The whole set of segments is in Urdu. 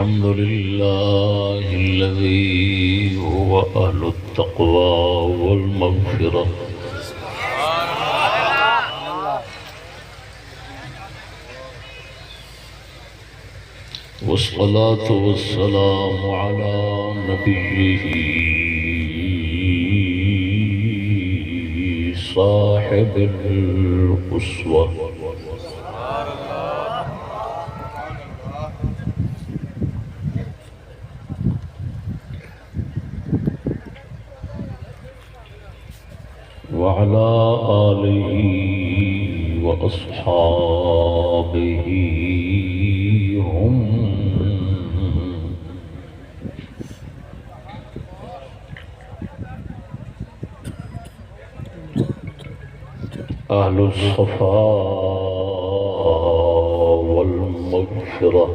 الحمد لله الذي هو أهل التقوى والمغفرة والصلاة والسلام على نبيه صاحب الأسوة وعلى آله وأصحابه هم أهل الصفاء والمغفرة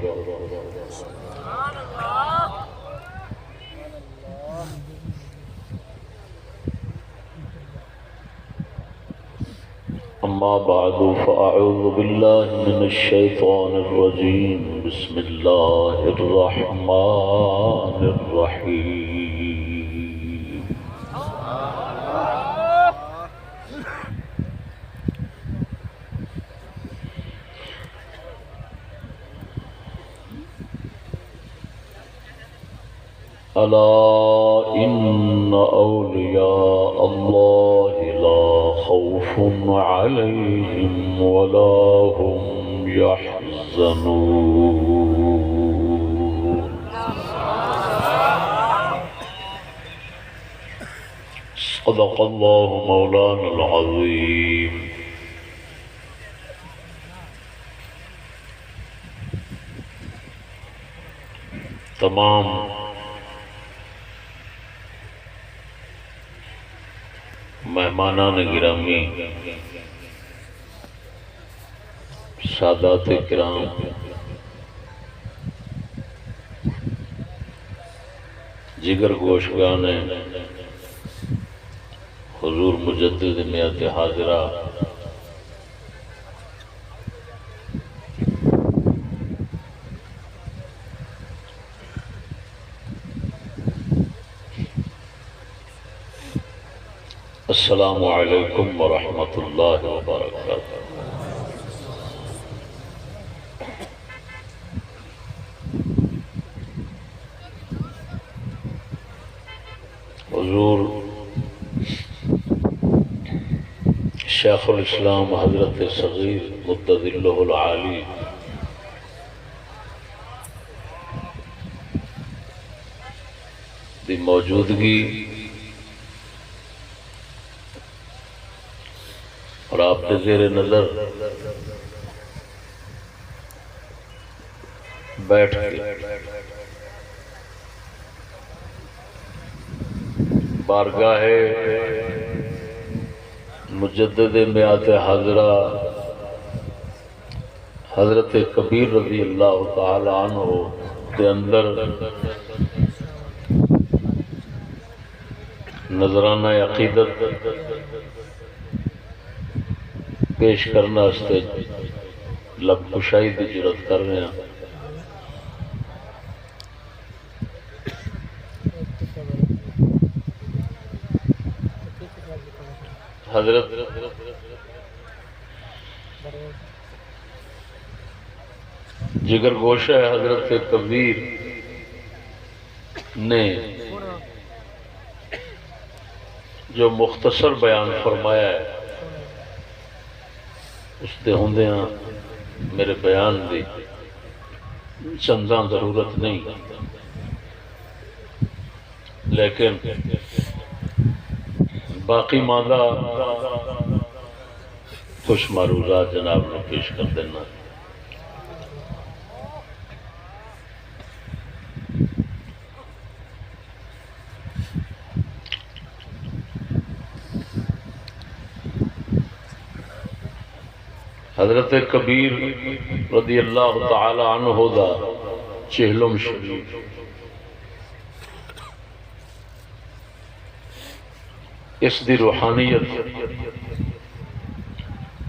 أما بعد فأعوذ بالله من الشيطان الرجيم بسم الله الرحمن الرحيم ألا إن أولياء الله لا خوف عليهم ولا هم يحزنون صدق الله مولانا العظيم تمام مہمانان گرامی، سادات کرام، جگر گوشگان حضور مجدد میات حاضرہ، السلام علیکم ورحمۃ اللہ وبرکاتہ۔ حضور شیخ الاسلام حضرت صغیر مدد اللہ العالی دی موجودگی اور آپ کے زیر نظر بیٹھ کے بارگاہ مجدد میات حاضرہ حضرت کبیر رضی اللہ تعالی عنہ کے اندر نذرانہ عقیدت پیش کرنا استے لب کشائی دی جرات کر رہے ہیں۔ حضرت جگر گوشہ حضرت کبیر نے جو مختصر بیان فرمایا ہے اس دے ہوندیاں میرے بیان دی چنداں ضرورت نہیں، لیکن باقی ماندہ کچھ معروضات جناب نے پیش کر دینا۔ حضرت کبیر رضی اللہ تعالی عنہ دا چہلم شریف اس دی روحانیت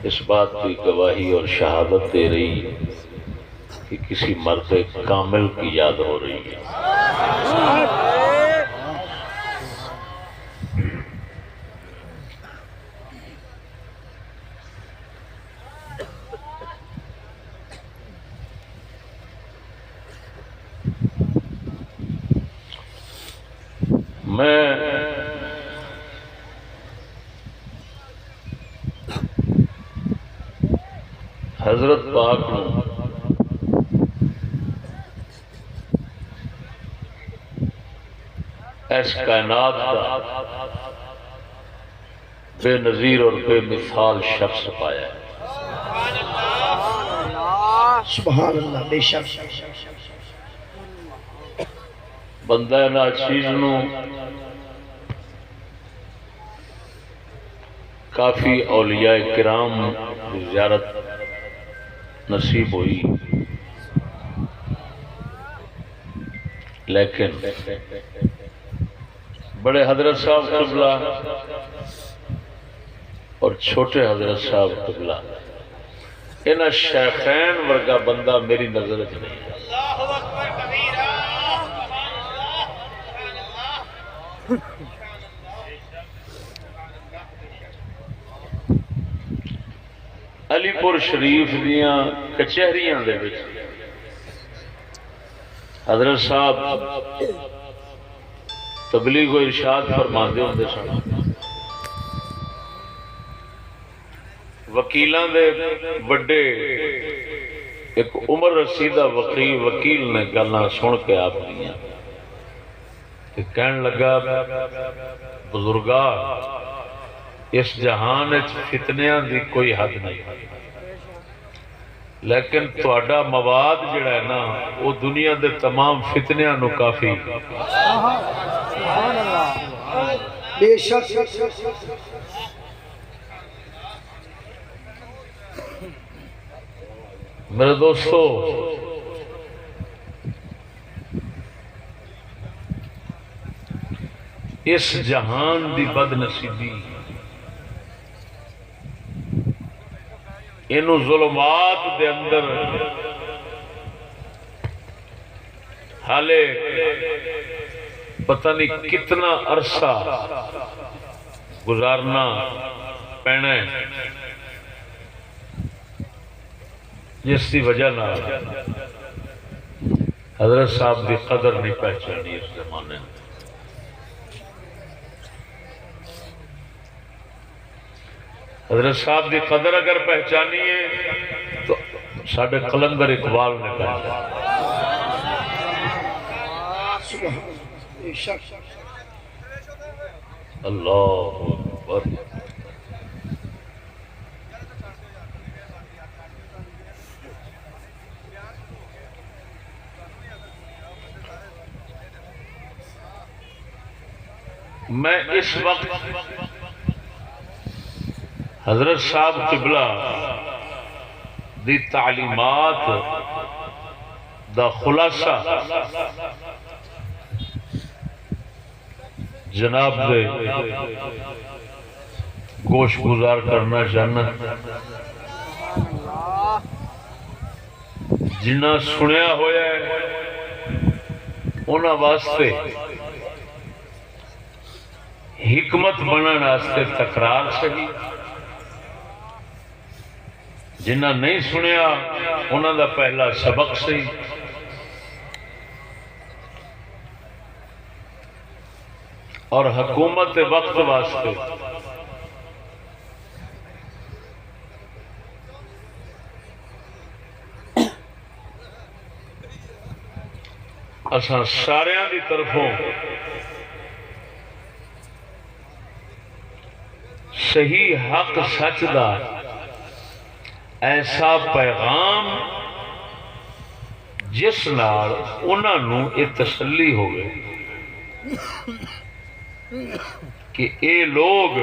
اس بات کی گواہی اور شہادت دے رہی ہے کہ کسی مرد کامل کی یاد ہو رہی ہے۔ میں حضرت پاک اس کائنات کا بے نظیر اور بے مثال شخص پایا ہے۔ سبحان اللہ، بے شک بندہ ناچیز نو کافی اولیاء کرام کی زیارت نصیب ہوئی، لیکن بڑے حضرت صاحب قبلہ اور چھوٹے حضرت صاحب قبلہ انہاں شیخین ورگا بندہ میری نظر وچ نہیں ہے۔ علی پور شریف دیاں کچہریاں دے وچ حضرت صاحب تبلیغ و ارشاد فرماندے ہوندے سن۔ وکیلاں دے بڑے ایک عمر رسیدہ وکیل نے گلاں سن کے آپ دیاں کہ کہن لگا بزرگا اس جہان وچ فتنیاں دی کوئی حد نہیں، لیکن تہاڈا مواد جڑا ہے نا وہ دنیا دے تمام فتنیاں نو کافی۔ بے شک میرے دوستو، اس جہان دی بد نصیبی انہوں ظلمات دے اندر حالے پتہ نہیں کتنا عرصہ گزارنا پینا ہے، جس کی وجہ نہ حضرت صاحب دی قدر نہیں پہچانی اس زمانے میں۔ حضرت صاحب دی قدر اگر پہچانی ہے تو ساڈے قلندر اقبال نے پہچانی۔ اللہ اکبر۔ میں اس وقت حضرت صاحب قبلہ دی تعلیمات دا خلاصہ جناب دے گوش گزار کرنا چاہنا۔ جنہ سنیا ہویا ہے انہاں واسطے حکمت بنن واسطے تکرار صحیح، جنہ نہیں سنیا انہاں دا پہلا سبق صحیح۔ اور حکومت وقت واسطے اساں ساریاں دی طرفوں صحیح حق سچ دا ایسا پیغام جس نال انہاں نو یہ تسلی ہوئے کہ اے لوگ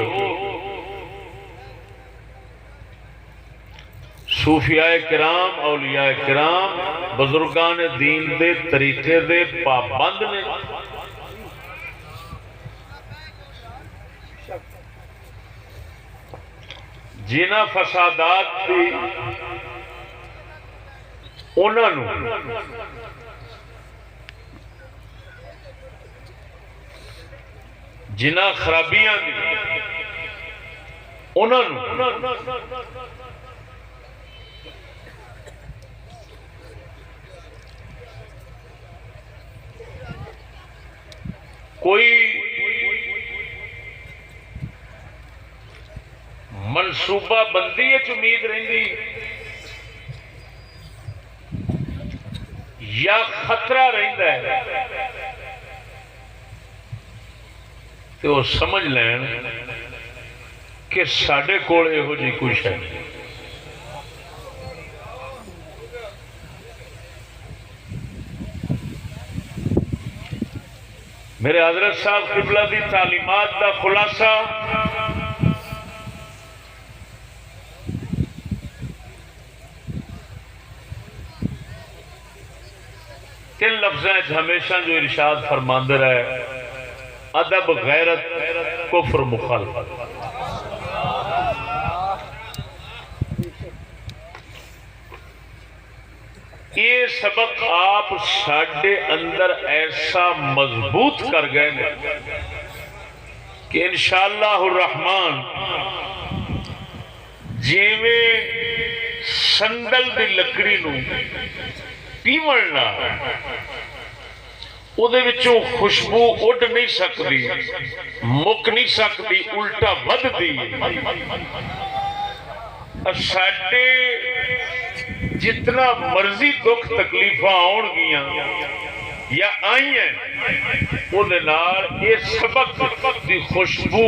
صوفیاء کرام، اولیاء کرام، بزرگان دین دے طریقے دے پابند نے، جنہ فسادات کی جنہ خرابیاں دی انہوں کوئی منصوبہ بندی امید رہندی یا خطرہ رہندا ہے تو وہ سمجھ لین کہ ساڈے کول یہو جی کوئی شے نہیں۔ میرے حضرت صاحب قبلہ دی تعلیمات دا خلاصہ تین لفظیں ہمیشہ جو ارشاد فرماندے رہے، ادب، غیرت، کفر، مخالفت۔ یہ سبق آپ ساڈے اندر ایسا مضبوط کر گئے کہ انشاءاللہ الرحمن جیویں سندل دی لکڑی نو پیوڑنا اودے وچوں خوشبو اڈ نہیں سکتی، مک نہیں سکتی، الٹا ودھدی۔ ساڈے جتنا مرضی دکھ تکلیفاں آن گیاں یا آئی ہیں اودے نال یہ سبق دی خوشبو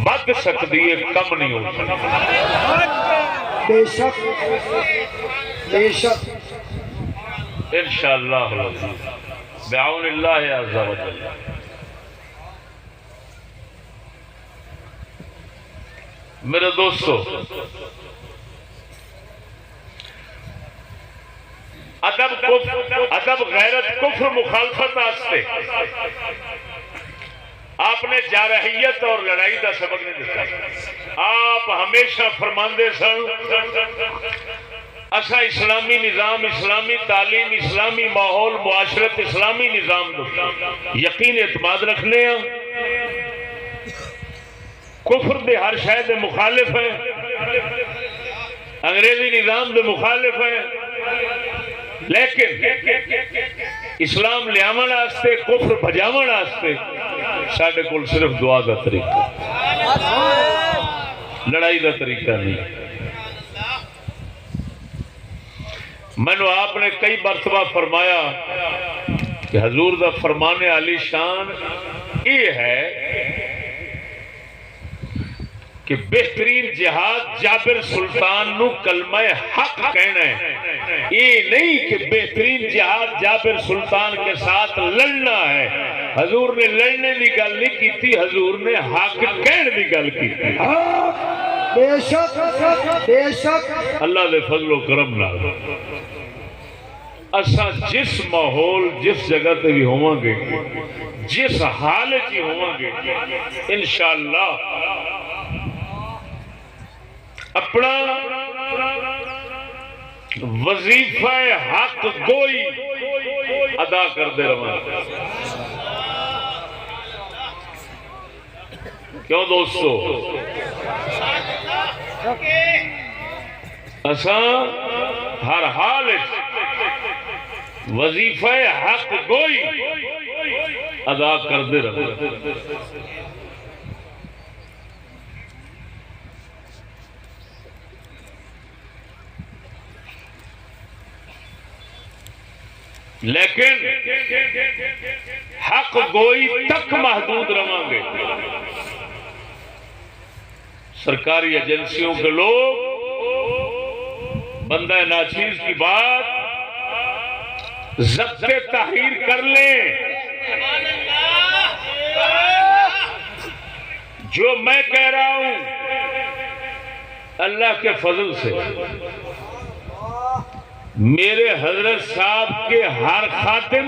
ود سکتی ہے، کم نہیں ہو سکتی۔ بے شک بے شک انشاءاللہ بعون اللہ عز و جل۔ میرے دوستو، ادب، غیرت، کفر، مخالفت واسطے آپ نے جارحیت اور لڑائی کا سبق نہیں دیا۔ آپ ہمیشہ فرماندے سن اسا اسلامی نظام، اسلامی تعلیم، اسلامی ماحول، معاشرت، اسلامی نظام دو یقین اعتماد رکھنے ہیں، کفر دے ہر شے دے مخالف ہیں، انگریزی نظام دے مخالف ہیں، لیکن اسلام لیاون واسطے، کفر بھجاون واسطے ساڈے کول صرف دعا دا طریقہ، لڑائی دا طریقہ نہیں۔ مینو آپ نے کئی مرتبہ فرمایا کہ حضور دا فرمان علی شان یہ ہے کہ بہترین جہاد جابر سلطان نو کلمہ حق کہنا ہے، یہ نہیں کہ بہترین جہاد جابر سلطان کے ساتھ لڑنا ہے۔ حضور نے لڑنے دی گل نہیں کی تھی، حضور نے حق کہنے دی گل کی تھی۔ بے شک بے شک اللہ دے فضل و کرم نال اساں جس ماحول، جس جگہ تے بھی ہوواں گے، جس حال وچ ہوواں گے، انشاءاللہ اپنا وظیفہ حق گوئی ادا کردے رہاں۔ کیوں دوستو؟ اساں ہر حال وظیفہ حق گوئی ادا کردے رہاں۔ لیکن حق گوئی تک محدود رہاں گے۔ سرکاری ایجنسیوں کے لوگ بندہ ناچیز کی بات ضبط تحریر کر لیں، جو میں کہہ رہا ہوں اللہ کے فضل سے میرے حضرت صاحب کے ہر خاتم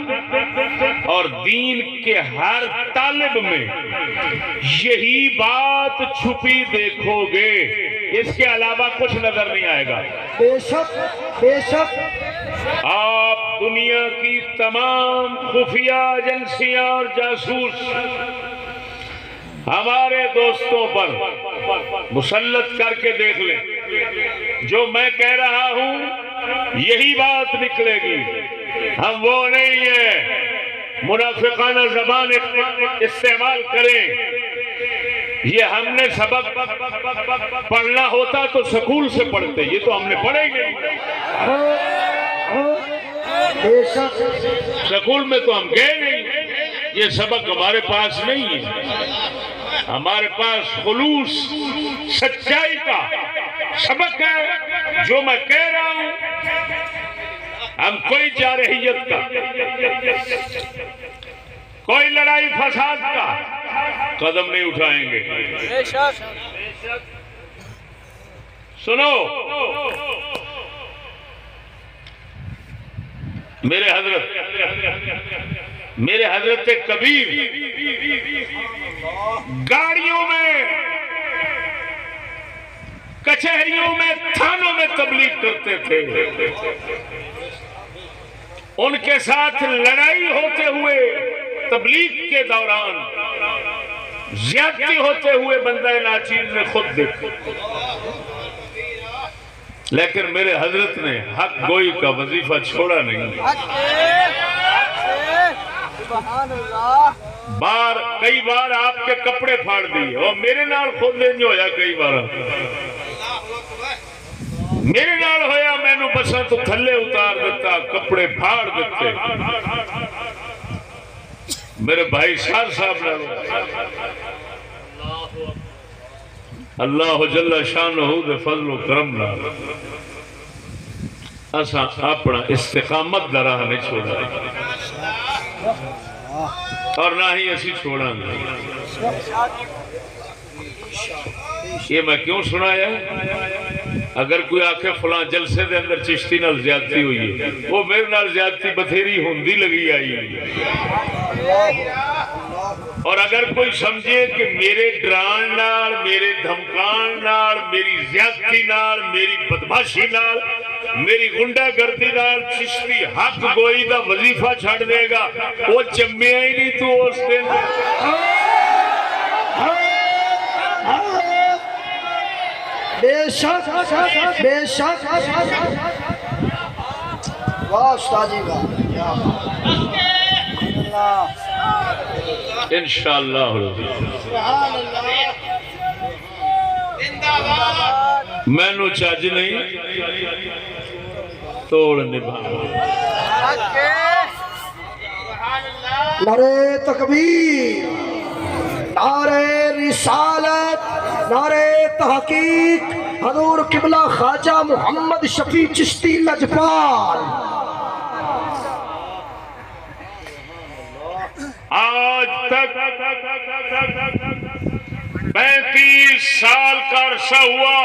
اور دین کے ہر طالب میں یہی بات چھپی دیکھو گے، اس کے علاوہ کچھ نظر نہیں آئے گا۔ بے شک بے شک آپ دنیا کی تمام خفیہ ایجنسیاں اور جاسوس ہمارے دوستوں پر مسلط کر کے دیکھ لیں، جو میں کہہ رہا ہوں یہی بات نکلے گی. ہم وہ نہیں ہیں منافقانہ زبان استعمال کریں. یہ ہم نے سبق پڑھنا ہوتا تو سکول سے پڑھتے، یہ تو ہم نے پڑھے ہی نہیں. سکول میں تو ہم گئے نہیں، یہ سبق ہمارے پاس نہیں ہے. ہمارے پاس خلوص سچائی کا سبق ہے جو میں کہہ رہا ہوں. ہم کوئی جارحیت کا، کوئی لڑائی فساد کا قدم نہیں اٹھائیں گے. سنو، میرے حضرت کبیر گاڑیوں میں، کچہریوں میں، تھانوں میں تبلیغ کرتے تھے. ان کے ساتھ لڑائی ہوتے ہوئے تبلیغ کے دوران زیادتی ہوتے ہوئے بندہ ناچیز نے خود دیکھا. لیکن میرے حضرت نے حق گوئی کا وظیفہ چھوڑا نہیں. کئی بار آپ کے کپڑے پھاڑ دیے، اور میرے نال خود نہیں ہویا. کئی بار میرے نال ہویا، میں نو بساں تو تھلے اتار دیتا، کپڑے پھاڑ دیتے. میرے بھائی صاحب نے اللہ جل شانہ دے فضل و کرم نال اساں اپنا استقامت دا راہ نہیں چھوڑا، اور نہ ہی اسی چھوڑا گے. یہ میں کیوں سنایا؟ اگر کوئی آکھے فلاں جلسے دے اندر چشتی نال زیادتی ہوئی ہے، وہ میرے نال زیادتی بتھیری ہوندی لگی آئی ہے. اور اگر کوئی سمجھے کہ میرے ڈران نال، میرے دھمکان نال، میری زیادتی نال، میری بدماشی نال، میری گنڈا گردی نال چشتی حق گوئی دا وظیفہ چھڑ دے گا، وہ جمعہ ہی نہیں تو اس دن. بے شک بے شک. واہ استاذی واہ. انشاءاللہ میں نو چاج نہیں توڑ نبھا. نعرہ تکبیر، نعرہ رسالت، نعرہ تحقیق، حضور قبلہ خواجہ محمد شفیع چشتی لجپال. آج تک 35 سال کا عرصہ ہوا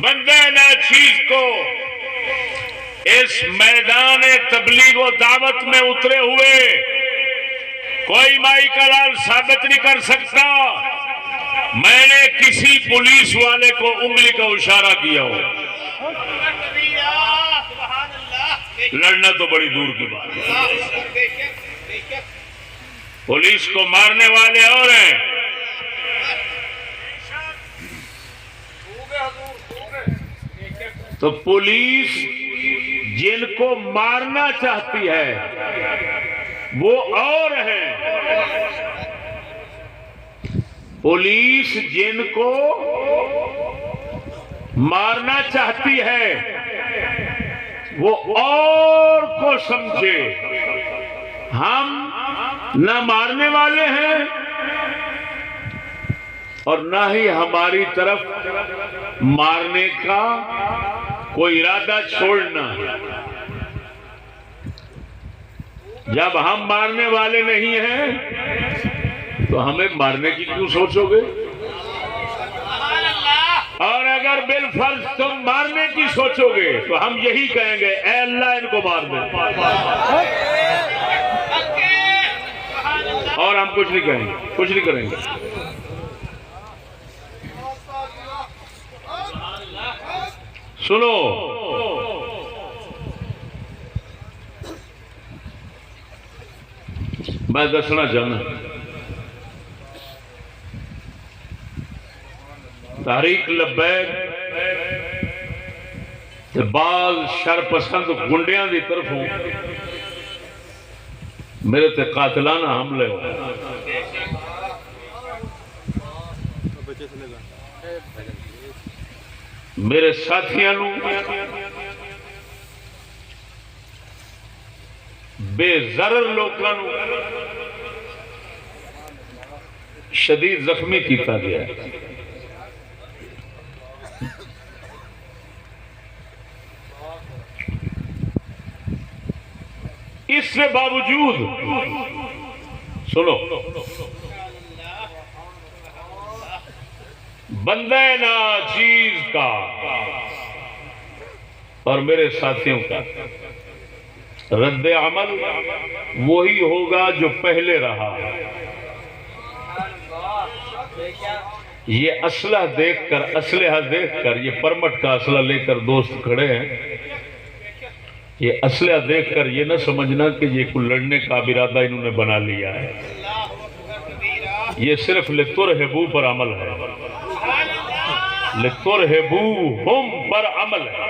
بندہ ناچیز کو اس میدان تبلیغ و دعوت میں اترے ہوئے کوئی مائی کا لال ثابت نہیں کر سکتا میں نے کسی پولیس والے کو انگلی کا اشارہ کیا ہو. لڑنا تو بڑی دور کی بات ہے. پولیس کو مارنے والے اور ہیں، تو پولیس جن کو مارنا چاہتی ہے وہ اور ہیں. پولیس جن کو مارنا چاہتی ہے وہ اور کو سمجھے. ہم نہ مارنے والے ہیں اور نہ ہی ہماری طرف مارنے کا کوئی ارادہ چھوڑنا. جب ہم مارنے والے نہیں ہیں تو ہمیں مارنے کی کیوں سوچو گے؟ اور اگر بالفرض تم مارنے کی سوچو گے تو ہم یہی کہیں گے اے اللہ ان کو مار دے، اور ہم کچھ نہیں کہیں گے، کچھ نہیں کریں گے. سنو، میں دسنا چاہنا تحریک لبیک تے بعض شر پسند گنڈیاں دی طرفوں میرے تے قاتلانہ حملے ہوئے. میرے ساتھیاں نو بے ضرر لوکاں نو شدید زخمی کیتا گیا ہے. اس سے باوجود سنو بندہ ناچیز کا اور میرے ساتھیوں کا رد عمل وہی ہوگا جو پہلے رہا. یہ اسلحہ دیکھ کر یہ پرمٹ کا اسلحہ لے کر دوست کھڑے ہیں. یہ اسلحہ دیکھ کر یہ نہ سمجھنا کہ یہ کوئی لڑنے کا ارادہ انہوں نے بنا لیا ہے. یہ صرف لترہبو پر عمل ہے. لترہبوہم پر عمل ہے.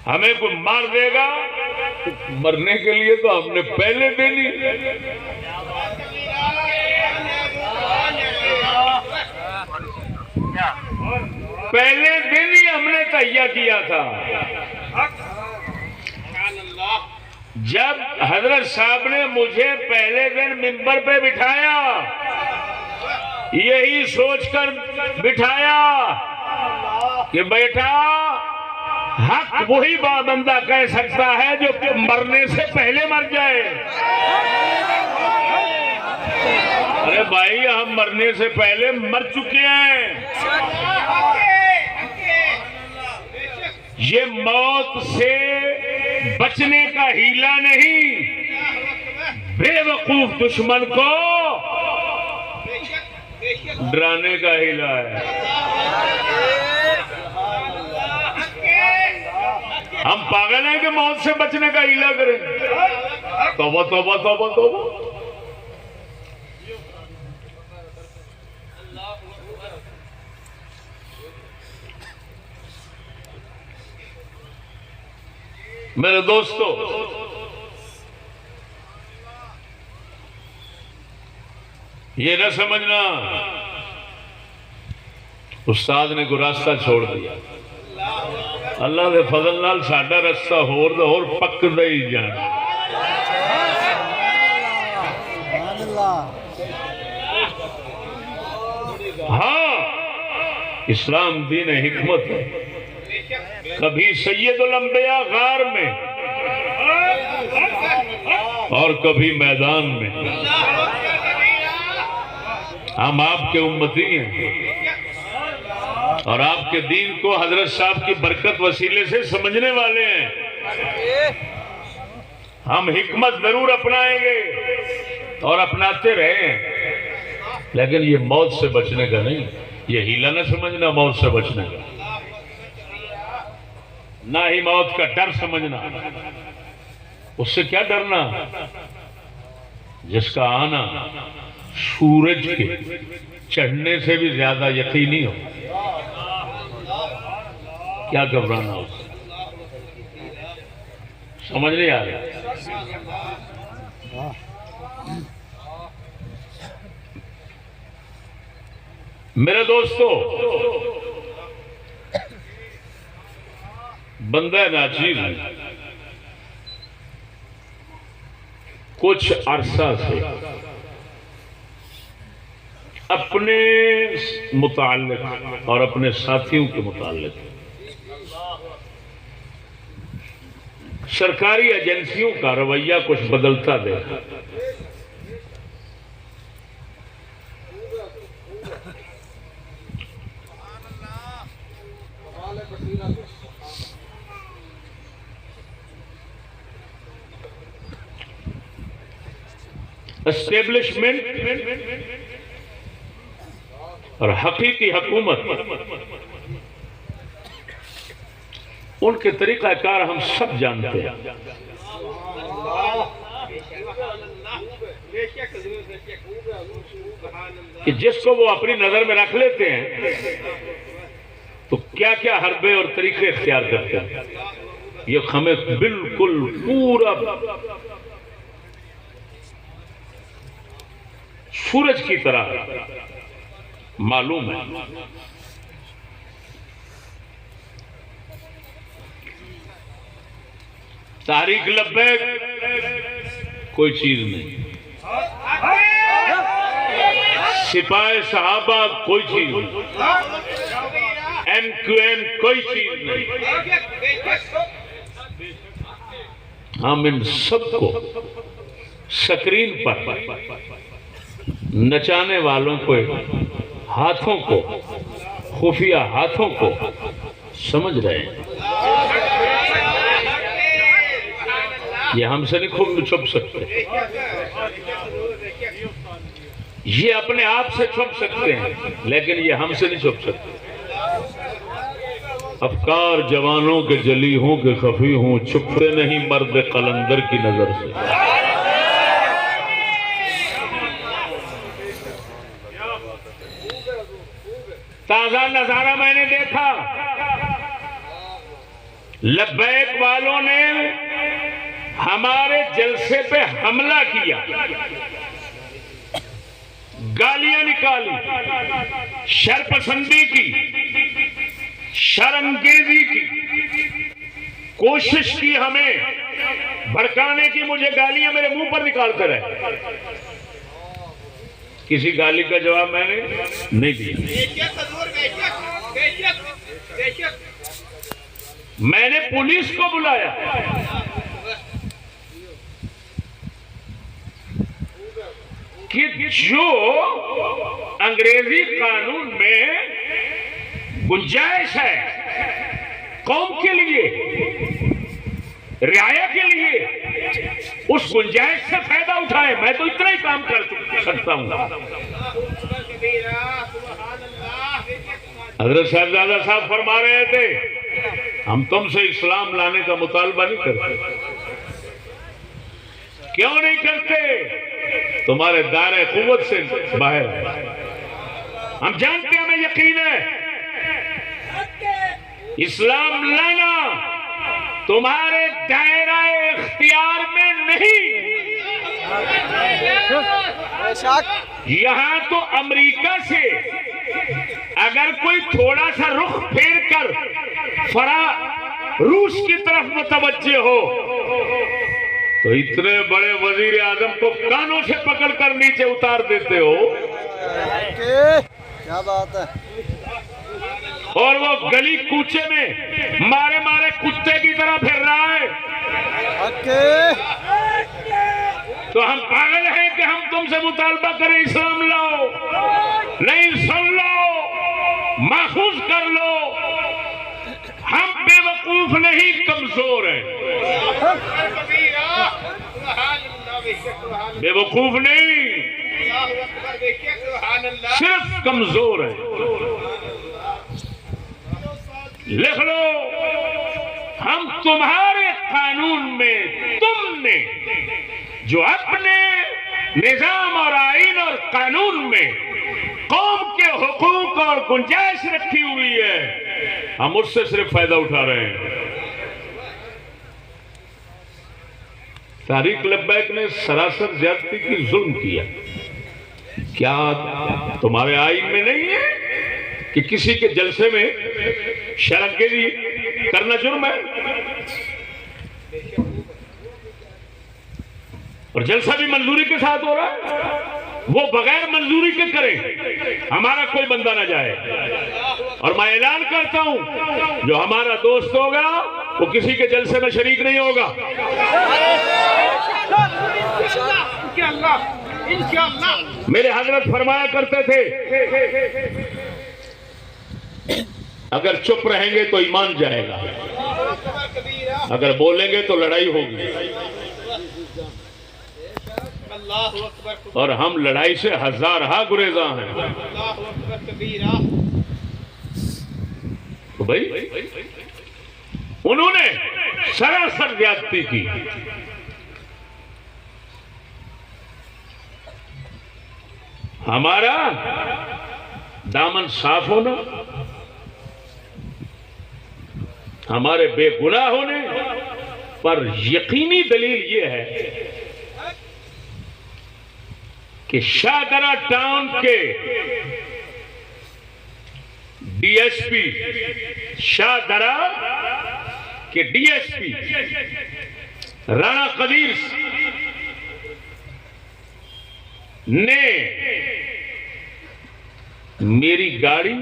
ہمیں کوئی مار دے گا مرنے کے لیے تو ہم نے پہلے دینی. پہلے دن ہی ہم نے تہیہ کیا تھا. جب حضرت صاحب نے مجھے پہلے دن ممبر پہ بٹھایا یہی سوچ کر بٹھایا کہ بیٹا حق وہی بندہ کہہ سکتا ہے جو مرنے سے پہلے مر جائے. ارے بھائی ہم مرنے سے پہلے مر چکے ہیں. یہ موت سے بچنے کا ہیلہ نہیں بے وقوف دشمن کو ڈرانے کا ہیلہ ہے. ہم پاگل ہیں کہ موت سے بچنے کا ہیلہ کریں. توبہ توبہ توبہ توبہ. میرے دوستو یہ نہ سمجھنا استاد نے کوئی راستہ چھوڑ دیا. اللہ دے فضل نال ساڈا راستہ ہور پکدا ہی جانا. ہاں اسلام دین حکمت ہے. کبھی سید الانبیاء غار میں اور کبھی میدان میں. ہم آپ کے امتی ہیں اور آپ کے دین کو حضرت صاحب کی برکت وسیلے سے سمجھنے والے ہیں. ہم حکمت ضرور اپنائیں گے اور اپناتے رہے ہیں لیکن یہ موت سے بچنے کا نہیں. یہ ہیلہ نہ سمجھنا موت سے بچنے کا, نہ ہی موت کا ڈر سمجھنا. اس سے کیا ڈرنا جس کا آنا سورج کے چڑھنے سے بھی زیادہ یقینی ہو. کیا گھبرانا اس سے؟ سمجھ نہیں آ رہا. میرے دوستو بندہ ناچیز کچھ عرصہ سے اپنے متعلق اور اپنے ساتھیوں کے متعلق سرکاری ایجنسیوں کا رویہ کچھ بدلتا دیکھا. اسٹیبلشمنٹ اور حقیقی حکومت ان کے طریقہ کار ہم سب جانتے ہیں. کہ جس کو وہ اپنی نظر میں رکھ لیتے ہیں تو کیا کیا حربے اور طریقے اختیار کرتے ہیں، یہ ہمیں بالکل پورا سورج کی طرح معلوم ہے۔ تحریک لبیک کوئی چیز نہیں، سپاہی صحابہ کوئی چیز نہیں، ایم کیو ایم کوئی چیز نہیں۔ ہم ان سب کو سکرین پر نچانے والوں کو، ہاتھوں کو، خفیہ ہاتھوں کو سمجھ رہے ہیں۔ یہ ہم سے نہیں چھپ سکتے، یہ اپنے آپ سے چھپ سکتے ہیں لیکن یہ ہم سے نہیں چھپ سکتے۔ افکار جوانوں کے جلی ہوں کہ خفی ہوں، چھپتے نہیں مرد قلندر کی نظر سے۔ تازہ نظارہ میں نے دیکھا، لبیک والوں نے ہمارے جلسے پہ حملہ کیا، گالیاں نکالی، شرپسندی کی، شرمگیزی کی، کوشش کی ہمیں بھڑکانے کی، مجھے گالیاں میرے منہ پر نکالتے رہے، کسی گالی کا جواب میں نے نہیں دیا۔ میں نے پولیس کو بلایا، کہ جو انگریزی قانون میں گنجائش ہے قوم کے لیے، رعایا کے لیے، اس گنجائش سے فائدہ اٹھائے۔ میں تو اتنا ہی کام کر سکتا ہوں۔ حضرت صاحبزادہ صاحب فرما رہے تھے ہم تم سے اسلام لانے کا مطالبہ نہیں کرتے۔ کیوں نہیں کرتے؟ تمہارے دائرہ قوت سے باہر ہے۔ ہم جانتے ہیں، ہمیں یقین ہے اسلام لانا تمہارے دائرہ اختیار میں نہیں۔ یہاں تو امریکہ سے اگر کوئی تھوڑا سا رخ پھیر کر روس کی طرف متوجہ ہو تو اتنے بڑے وزیر اعظم کو کانوں سے پکڑ کر نیچے اتار دیتے ہو۔ کیا بات ہے۔ اور وہ گلی کوچے میں مارے مارے کتے کی طرح پھر رہا ہے۔ تو ہم پاگل ہیں کہ ہم تم سے مطالبہ کریں اسلام لاؤ؟ نہیں، سن لو، محفوظ کر لو، ہم بے وقوف نہیں، کمزور ہیں۔ بے وقوف نہیں، صرف کمزور ہیں۔ لکھ لو، ہم تمہارے قانون میں تم نے جو اپنے نظام اور آئین اور قانون میں قوم کے حقوق اور گنجائش رکھی ہوئی ہے، ہم اس سے صرف فائدہ اٹھا رہے ہیں۔ تحریک لبیک نے سراسر زیادتی کی، ظلم کیا۔ کیا تمہارے آئین میں نہیں ہے کہ کسی کے جلسے میں شرمگیزی کرنا جرم ہے؟ اور جلسہ بھی منظوری کے ساتھ ہو رہا ہے، وہ بغیر منظوری کے کریں، ہمارا کوئی بندہ نہ جائے۔ اور میں اعلان کرتا ہوں جو ہمارا دوست ہوگا وہ کسی کے جلسے میں شریک نہیں ہوگا۔ میرے حضرت فرمایا کرتے تھے اگر چپ رہیں گے تو ایمان جائے گا، اگر بولیں گے تو لڑائی ہوگی۔ اور ہم لڑائی سے ہزارہا گریزاں ہیں۔ تو بھائی انہوں نے سراسر زیادتی کی۔ ہمارا دامن صاف ہونا، ہمارے بے گناہ ہونے پر یقینی دلیل یہ ہے کہ شاہدرہ ٹاؤن کے ڈی ایس پی، شاہدرہ کے ڈی ایس پی رانا قدیر نے میری گاڑی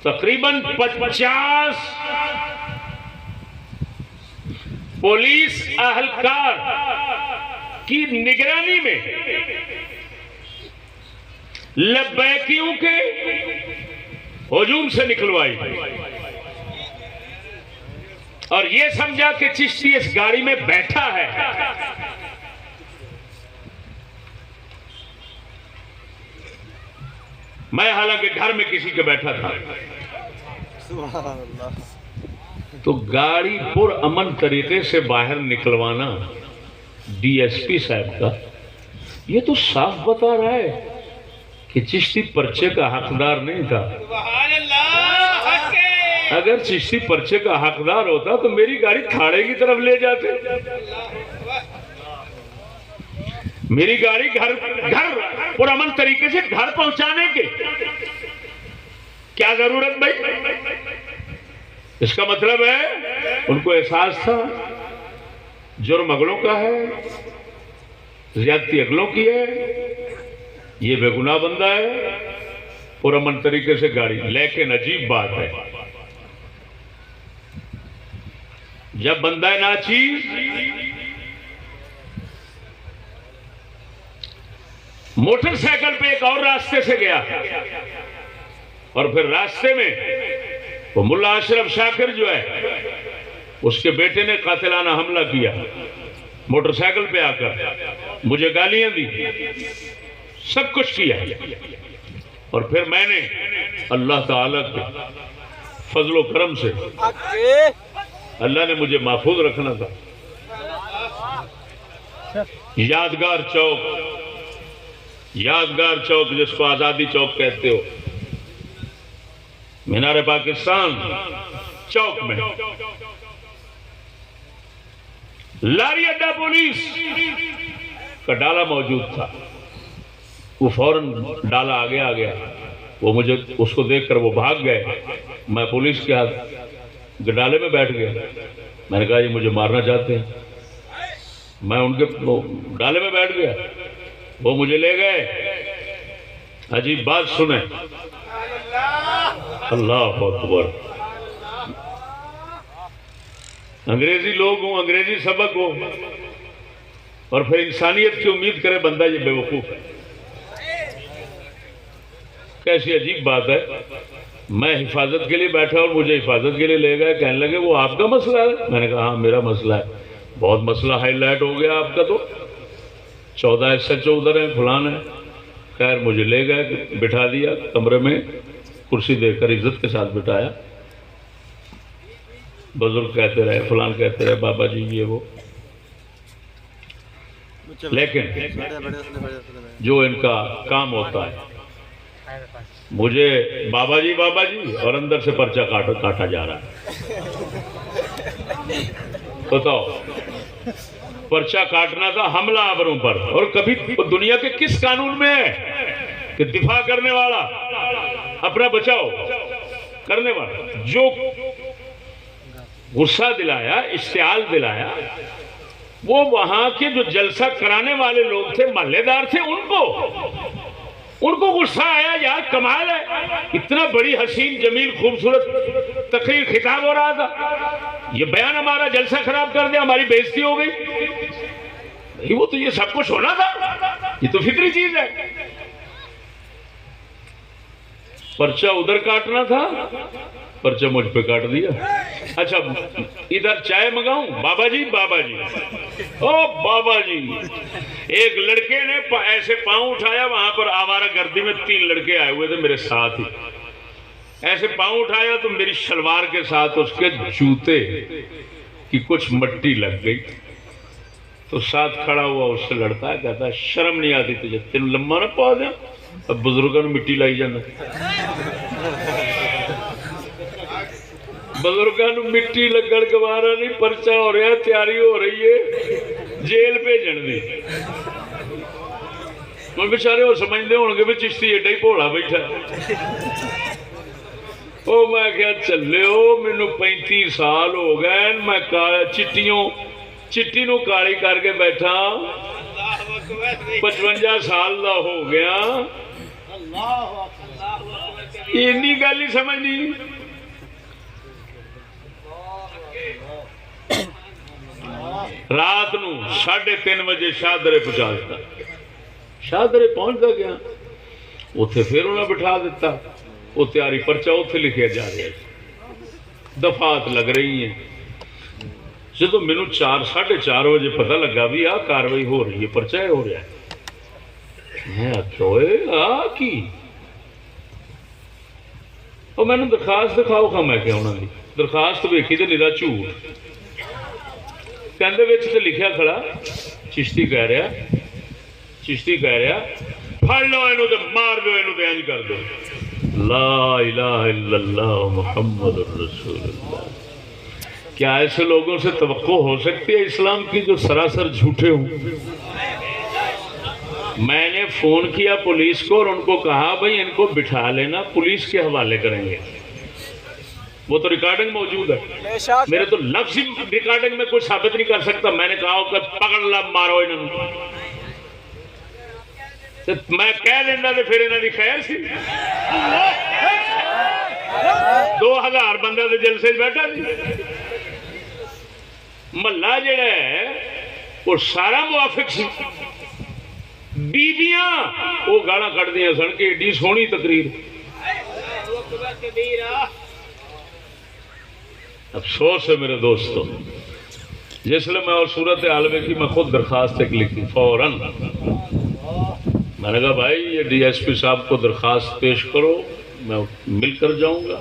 تقریباً 50 پولیس اہلکار کی نگرانی میں لبیکیوں کے ہجوم سے نکلوائی اور یہ سمجھا کہ چشتی اس گاڑی میں بیٹھا ہے۔ میں حالانکہ گھر میں کسی کے بیٹھا تھا، تو گاڑی پر امن طریقے سے باہر نکلوانا ڈی ایس پی صاحب کا یہ تو صاف بتا رہا ہے کہ چشتی پرچے کا حقدار نہیں تھا۔ اگر چشتی پرچے کا حقدار ہوتا تو میری گاڑی تھانے کی طرف لے جاتے، میری گاڑی گھر پرامن طریقے سے گھر پہنچانے کے کیا ضرورت بھائی؟ اس کا مطلب ہے ان کو احساس تھا جرم اگلوں کا ہے، زیادتی اگلوں کی ہے، یہ بے گناہ بندہ ہے، پرامن طریقے سے گاڑی۔ لیکن عجیب بات ہے، جب بندہ ناچیز موٹر سائیکل پہ ایک اور راستے سے گیا اور پھر راستے میں وہ ملا اشرف شاکر جو ہے اس کے بیٹے نے قاتلانہ حملہ کیا، موٹر سائیکل پہ آ کر مجھے گالیاں دی، سب کچھ کیا، اور پھر میں نے اللہ تعالیٰ کے فضل و کرم سے اللہ نے مجھے محفوظ رکھنا تھا۔ یادگار چوک جس کو آزادی چوک کہتے ہو، مینار پاکستان چوک میں لاری اڈا پولیس کا ڈالا موجود تھا، وہ فوراً ڈالا آگے آ گیا، وہ مجھے اس کو دیکھ کر وہ بھاگ گئے، میں پولیس کے ہاتھ ڈالے میں بیٹھ گیا، میں نے کہا یہ مجھے مارنا چاہتے ہیں، میں ان کے ڈالے میں بیٹھ گیا، وہ مجھے لے گئے۔ عجیب بات سنیں، اللہ اکبر، انگریزی لوگ ہوں، انگریزی سبق ہو اور پھر انسانیت کی امید کرے بندہ، یہ بے وقوف ہے۔ کیسی عجیب بات ہے، میں حفاظت کے لیے بیٹھا اور مجھے حفاظت کے لیے لے گئے، کہنے لگے وہ آپ کا مسئلہ ہے، میں نے کہا ہاں میرا مسئلہ ہے، بہت مسئلہ ہائی لائٹ ہو گیا آپ کا، تو 14 SHO ادھر ہیں، فلان ہے، خیر مجھے لے گئے، بٹھا دیا کمرے میں، کرسی دے کر عزت کے ساتھ بٹھایا، بزرگ کہتے رہے، فلان کہتے رہے، بابا جی یہ وہ، لیکن جو ان کا کام ہوتا ہے، مجھے بابا جی اور اندر سے پرچہ کاٹا جا رہا ہے۔ بتاؤ، پرچہ کاٹنا تھا حملہ آوروں پر، اور کبھی دنیا کے کس قانون میں ہے کہ دفاع کرنے والا، اپنا بچاؤ کرنے والا، جو غصہ دلایا، اشتعال دلایا، وہ وہاں کے جو جلسہ کرانے والے لوگ تھے، محلے دار تھے، ان کو غصہ آیا، یار کمال ہے، اتنا بڑی حسین جمیل خوبصورت تقریر خطاب ہو رہا تھا، یہ بیان ہمارا جلسہ خراب کر دیا، ہماری بے عزتی ہو گئی۔ نہیں، وہ تو یہ سب کچھ ہونا تھا، یہ تو فطری چیز ہے۔ پرچہ ادھر کاٹنا تھا، پرچہ مجھ پہ کاٹ دیا۔ اچھا ادھر چائے منگاؤں، بابا جی او بابا جی، ایک لڑکے نے ایسے پاؤں اٹھایا، وہاں پر آوارہ گردی میں 3 لڑکے آئے ہوئے تھے میرے ساتھ ہی، ایسے پاؤں اٹھایا تو میری شلوار کے ساتھ اس کے جوتے کی کچھ مٹی لگ گئی، تو ساتھ کھڑا ہوا اس سے لڑتا ہے، کہتا ہے شرم نہیں آتی تجھے، تین لمبا نہ پا دیا، اب بزرگوں مٹی لائی جانا، بزرگوں مٹی لگن گوارا نہیں، پرچہ ہو رہا ہے، تیاری ہو رہی ہے جیل بھیجن دی۔ وہ بیچارے وہ سمجھتے ہو گے بھی چشتی ایڈا ہی بھولا بیٹھا، وہ میں کیا چلے ہو، مینو 35 سال ہو گئے، میں چٹی نو کالی کر کے بیٹھا، 55 سال دا ہو گیا، اینی گل ہی سمجھ نہیں۔ رات نو 3:30 بجے شاہدرے پہنچا دیتا، شاہدرے پہنچتا گیا، اتنے پھر انہیں بٹھا دیتا، وہ تیاری پرچہ اتنے لکھیا جا رہا ہے، دفعات لگ رہی ہیں۔ جدو مینو 4:30 بجے پتہ لگا بھی آ کاروائی ہو رہی ہے، پرچہ ہو رہا ہے، میں آخیا آ کی، اور میں نے درخواست دکھاؤ کھا، میں کیا انہوں نے درخواست ویکھی تو نیرا جھوٹ، کہندے وچ تے لکھیا کھڑا چشتی کہہ رہا پھڑ لو اینو تے مار دو اینو تے انج کر دو، لا الہ الا اللہ محمد الرسول اللہ۔ کیا ایسے لوگوں سے توقع ہو سکتی ہے اسلام کی جو سراسر جھوٹے ہوں؟ میں نے فون کیا پولیس کو اور ان کو کہا بھائی ان کو بٹھا لینا، پولیس کے حوالے کریں گے، وہ تو ریکارڈنگ موجود ہے، میرے تو لفظ ہی ریکارڈنگ میں کوئی ثابت نہیں کر سکتا۔ میں نے کہا کہ پکڑ لا مارو انہوں، میں کہہ لینا تو پھر انہوں نے خیر سی، 2000 بندہ تو جلسے بیٹھا سی، محلہ جڑا ہے وہ سارا موافق سی، بیبیاں وہ گالاں کٹ دیا سن کہ ایڈی سونی تقریر۔ افسوس ہے میرے دوستوں، جس لئے میں اور صورت حال میں کی میں خود درخواست ایک لکھی فوراً، میں نے کہا بھائی یہ ڈی ایس پی صاحب کو درخواست پیش کرو، میں مل کر جاؤں گا،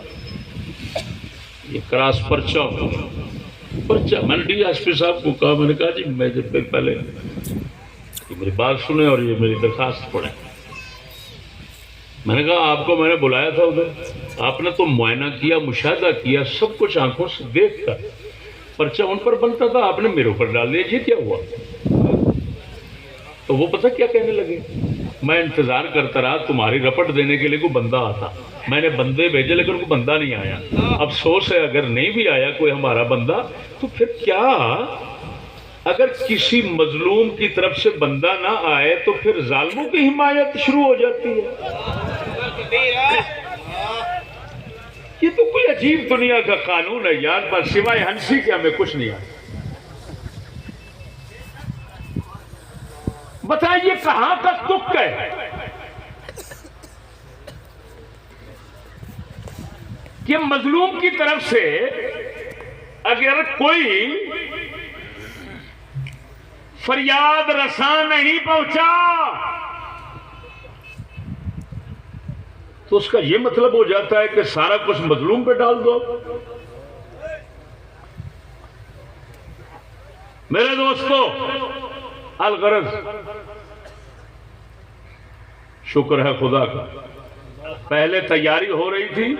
یہ کراس پرچہ ہوگا، پرچہ۔ میں نے ڈی ایس پی صاحب کو کہا، میں نے کہا جی میں جب پہلے میری بات سنیں اور یہ میری درخواست پڑھیں۔ میں نے کہا آپ کو میں نے بلایا تھا ادھر، آپ نے تو معائنہ کیا، مشاہدہ کیا، سب کچھ آنکھوں سے دیکھ کر، پرچہ ان پر بنتا تھا، آپ نے میرے اوپر ڈال دیا، یہ کیا ہوا؟ تو وہ پتہ کیا کہنے لگے، میں انتظار کرتا رہا تمہاری رپٹ دینے کے لیے کوئی بندہ آتا، میں نے بندے بھیجے لیکن کوئی بندہ نہیں آیا۔ افسوس ہے اگر نہیں بھی آیا کوئی ہمارا بندہ تو پھر کیا، اگر کسی مظلوم کی طرف سے بندہ نہ آئے تو پھر ظالموں کی حمایت شروع ہو جاتی ہے۔ یہ تو کوئی عجیب دنیا کا قانون ہے یار، پر سوائے ہنسی کے ہمیں کچھ نہیں آتا۔ بتائیں یہ کہاں کا تک ہے کہ مظلوم کی طرف سے اگر کوئی فریاد رساں نہیں پہنچا تو اس کا یہ مطلب ہو جاتا ہے کہ سارا کچھ مظلوم پہ ڈال دو۔ میرے دوستو الغرض شکر ہے خدا کا، پہلے تیاری ہو رہی تھی،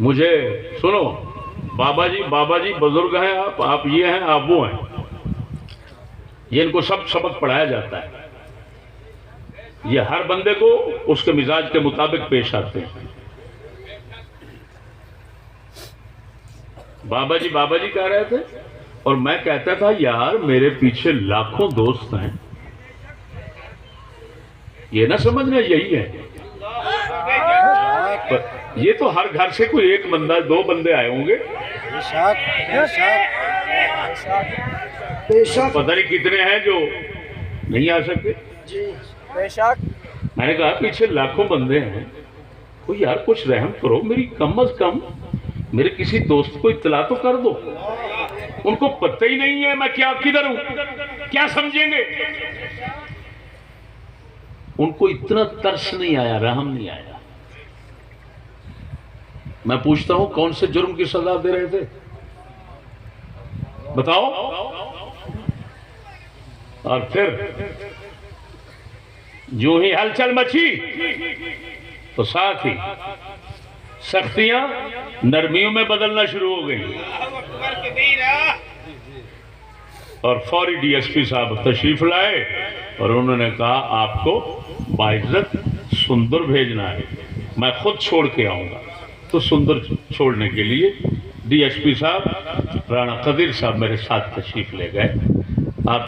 مجھے سنو بابا جی بزرگ ہیں، آپ یہ ہیں، آپ وہ ہیں، یہ ان کو سب سبق پڑھایا جاتا ہے، یہ ہر بندے کو اس کے مزاج کے مطابق پیش آتے ہیں۔ بابا جی کہہ رہے تھے اور میں کہتا تھا یار میرے پیچھے لاکھوں دوست ہیں، یہ نہ سمجھنا یہی ہے، یہ تو ہر گھر سے کوئی ایک بندہ 2 بندے آئے ہوں گے، پتہ نہیں کتنے ہیں جو نہیں آ سکتے۔ میں نے کہا پیچھے لاکھوں بندے ہیں، کوئی یار کچھ رحم کرو، میری کم از کم میرے کسی دوست کو اطلاع تو کر دو، ان کو پتہ ہی نہیں ہے میں کیا کدھر ہوں، کیا سمجھیں گے؟ ان کو اتنا ترس نہیں آیا، رحم نہیں آیا۔ میں پوچھتا ہوں کون سے جرم کی سزا دے رہے تھے بتاؤ؟ اور پھر جو ہی ہلچل مچی تو ساتھ ہی سختیاں نرمیوں میں بدلنا شروع ہو گئی اور فوری ڈی ایس پی صاحب تشریف لائے اور انہوں نے کہا آپ کو باعزت سندر بھیجنا ہے، میں خود چھوڑ کے آؤں گا۔ تو سندر چھوڑنے کے لیے ڈی ایس پی صاحب رانا قدیر صاحب میرے ساتھ تشریف لے گئے۔ آپ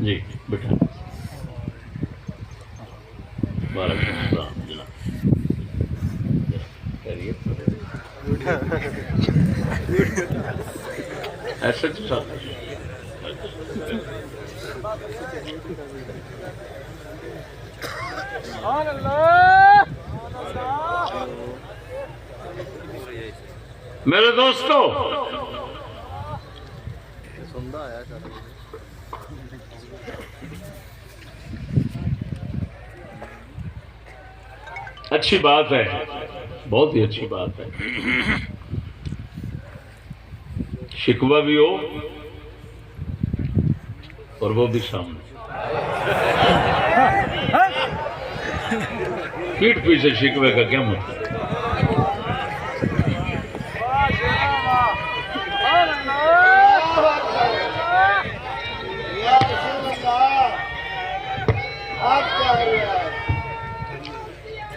جی بیٹا، وعلیکم السلام جناب، ایسے تو ساتھ میرے دوستو، اچھی بات ہے، بہت ہی اچھی بات ہے، شکوہ بھی ہو اور وہ بھی سامنے، پیٹھ پیچھے شکوے کا کیا مطلب؟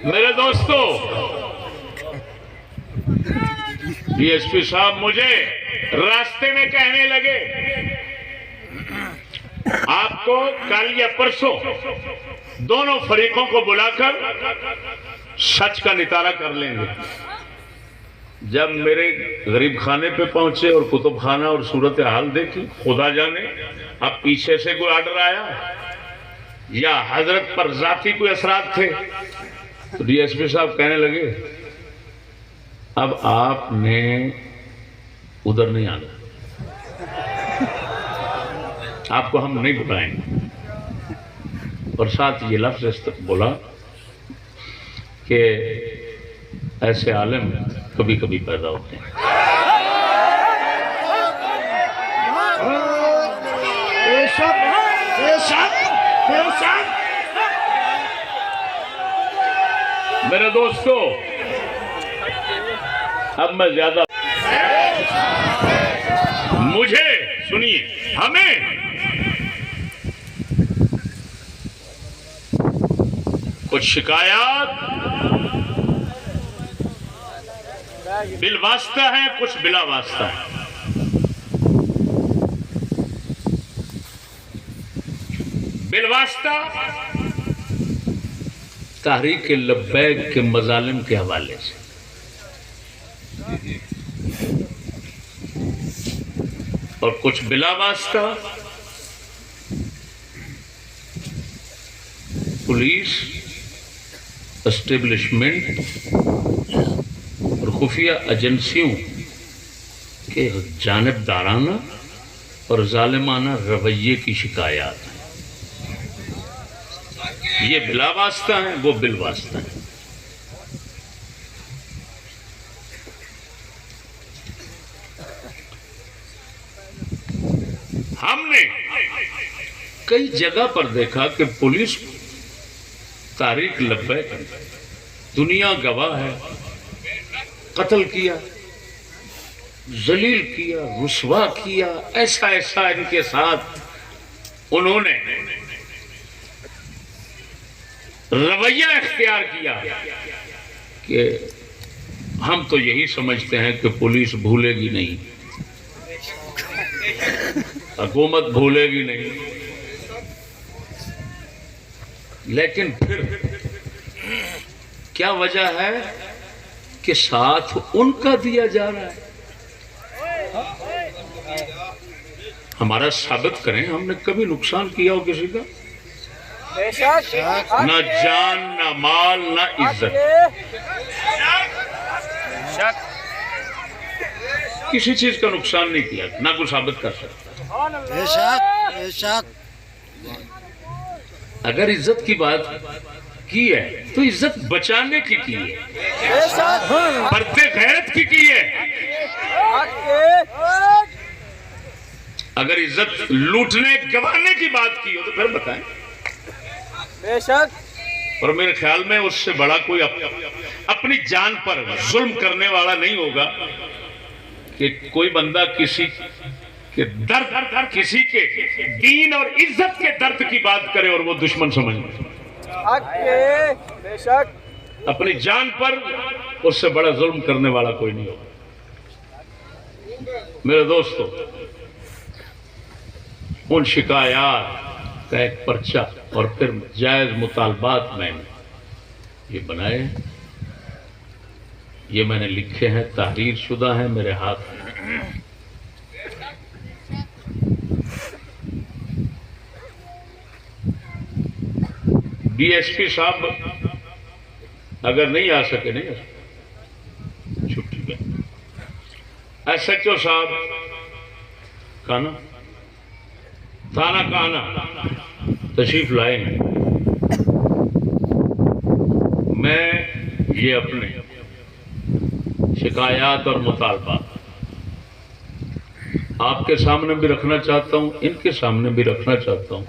میرے دوستو، ڈی ایس پی صاحب مجھے راستے میں کہنے لگے آپ کو کل یا پرسوں دونوں فریقوں کو بلا کر سچ کا نتارہ کر لیں گے۔ جب میرے غریب خانے پہ پہنچے اور کتب خانہ اور صورتحال دیکھی، خدا جانے اب پیچھے سے کوئی آرڈر آیا یا حضرت پر ذاتی کوئی اثرات تھے، تو ڈی ایس پی صاحب کہنے لگے اب آپ نے ادھر نہیں آنا، آپ کو ہم نہیں بلائیں گے، اور ساتھ یہ لفظ بولا کہ ایسے عالم کبھی کبھی پیدا ہوتے ہیں۔ میرے دوستو، اب میں زیادہ مجھے سنیے، ہمیں کچھ شکایات بالواسطہ ہیں، کچھ بلا واسطہ ہیں۔ بالواسطہ تحریک لبیک کے مظالم کے حوالے سے، اور کچھ بلا واسطہ پولیس اسٹیبلشمنٹ اور خفیہ ایجنسیوں کے جانبدارانہ اور ظالمانہ رویے کی شکایات ہیں۔ یہ بلا واسطہ ہیں، وہ بالواسطہ ہیں۔ ہم نے کئی جگہ پر دیکھا کہ پولیس تحریک لبیک دنیا گواہ ہے، قتل کیا، ذلیل کیا، رسوا کیا، ایسا ایسا ان کے ساتھ انہوں نے رویہ اختیار کیا کہ ہم تو یہی سمجھتے ہیں کہ پولیس بھولے گی نہیں، حکومت بھولے گی نہیں، لیکن پھر کیا وجہ ہے کہ ساتھ ان کا دیا جا رہا ہے؟ ہمارا ثابت کریں ہم نے کبھی نقصان کیا ہو کسی کا؟ نہ جان، نہ مال، نہ عزت، کسی چیز کا نقصان نہیں کیا، نہ کوئی ثابت کر سکتا۔ اگر عزت کی بات کی ہے تو عزت بچانے کی ہے، پردے غیرت کی ہے، اگر عزت لوٹنے گوانے کی بات کی ہو تو پھر بتائیں. بے شک. اور میرے خیال میں اس سے بڑا کوئی اپنی جان پر ظلم کرنے والا نہیں ہوگا کہ کوئی بندہ کسی کے درد، کسی کے دین اور عزت کے درد کی بات کرے اور وہ دشمن سمجھے. بے شک. اپنی جان پر اس سے بڑا ظلم کرنے والا کوئی نہیں ہوگا. میرے دوستو، ان شکایات کا ایک پرچہ اور پھر جائز مطالبات میں نے یہ بنائے، یہ میں نے لکھے ہیں، تحریر شدہ ہیں میرے ہاتھ میں. ڈی ایس پی صاحب اگر نہیں آ سکے، نہیں آ سکے، چھٹی پہ. ایس ایچ او صاحب کانا، تھانہ کانا تشریف لائیں. میں یہ اپنے شکایات اور مطالبات آپ کے سامنے بھی رکھنا چاہتا ہوں، ان کے سامنے بھی رکھنا چاہتا ہوں.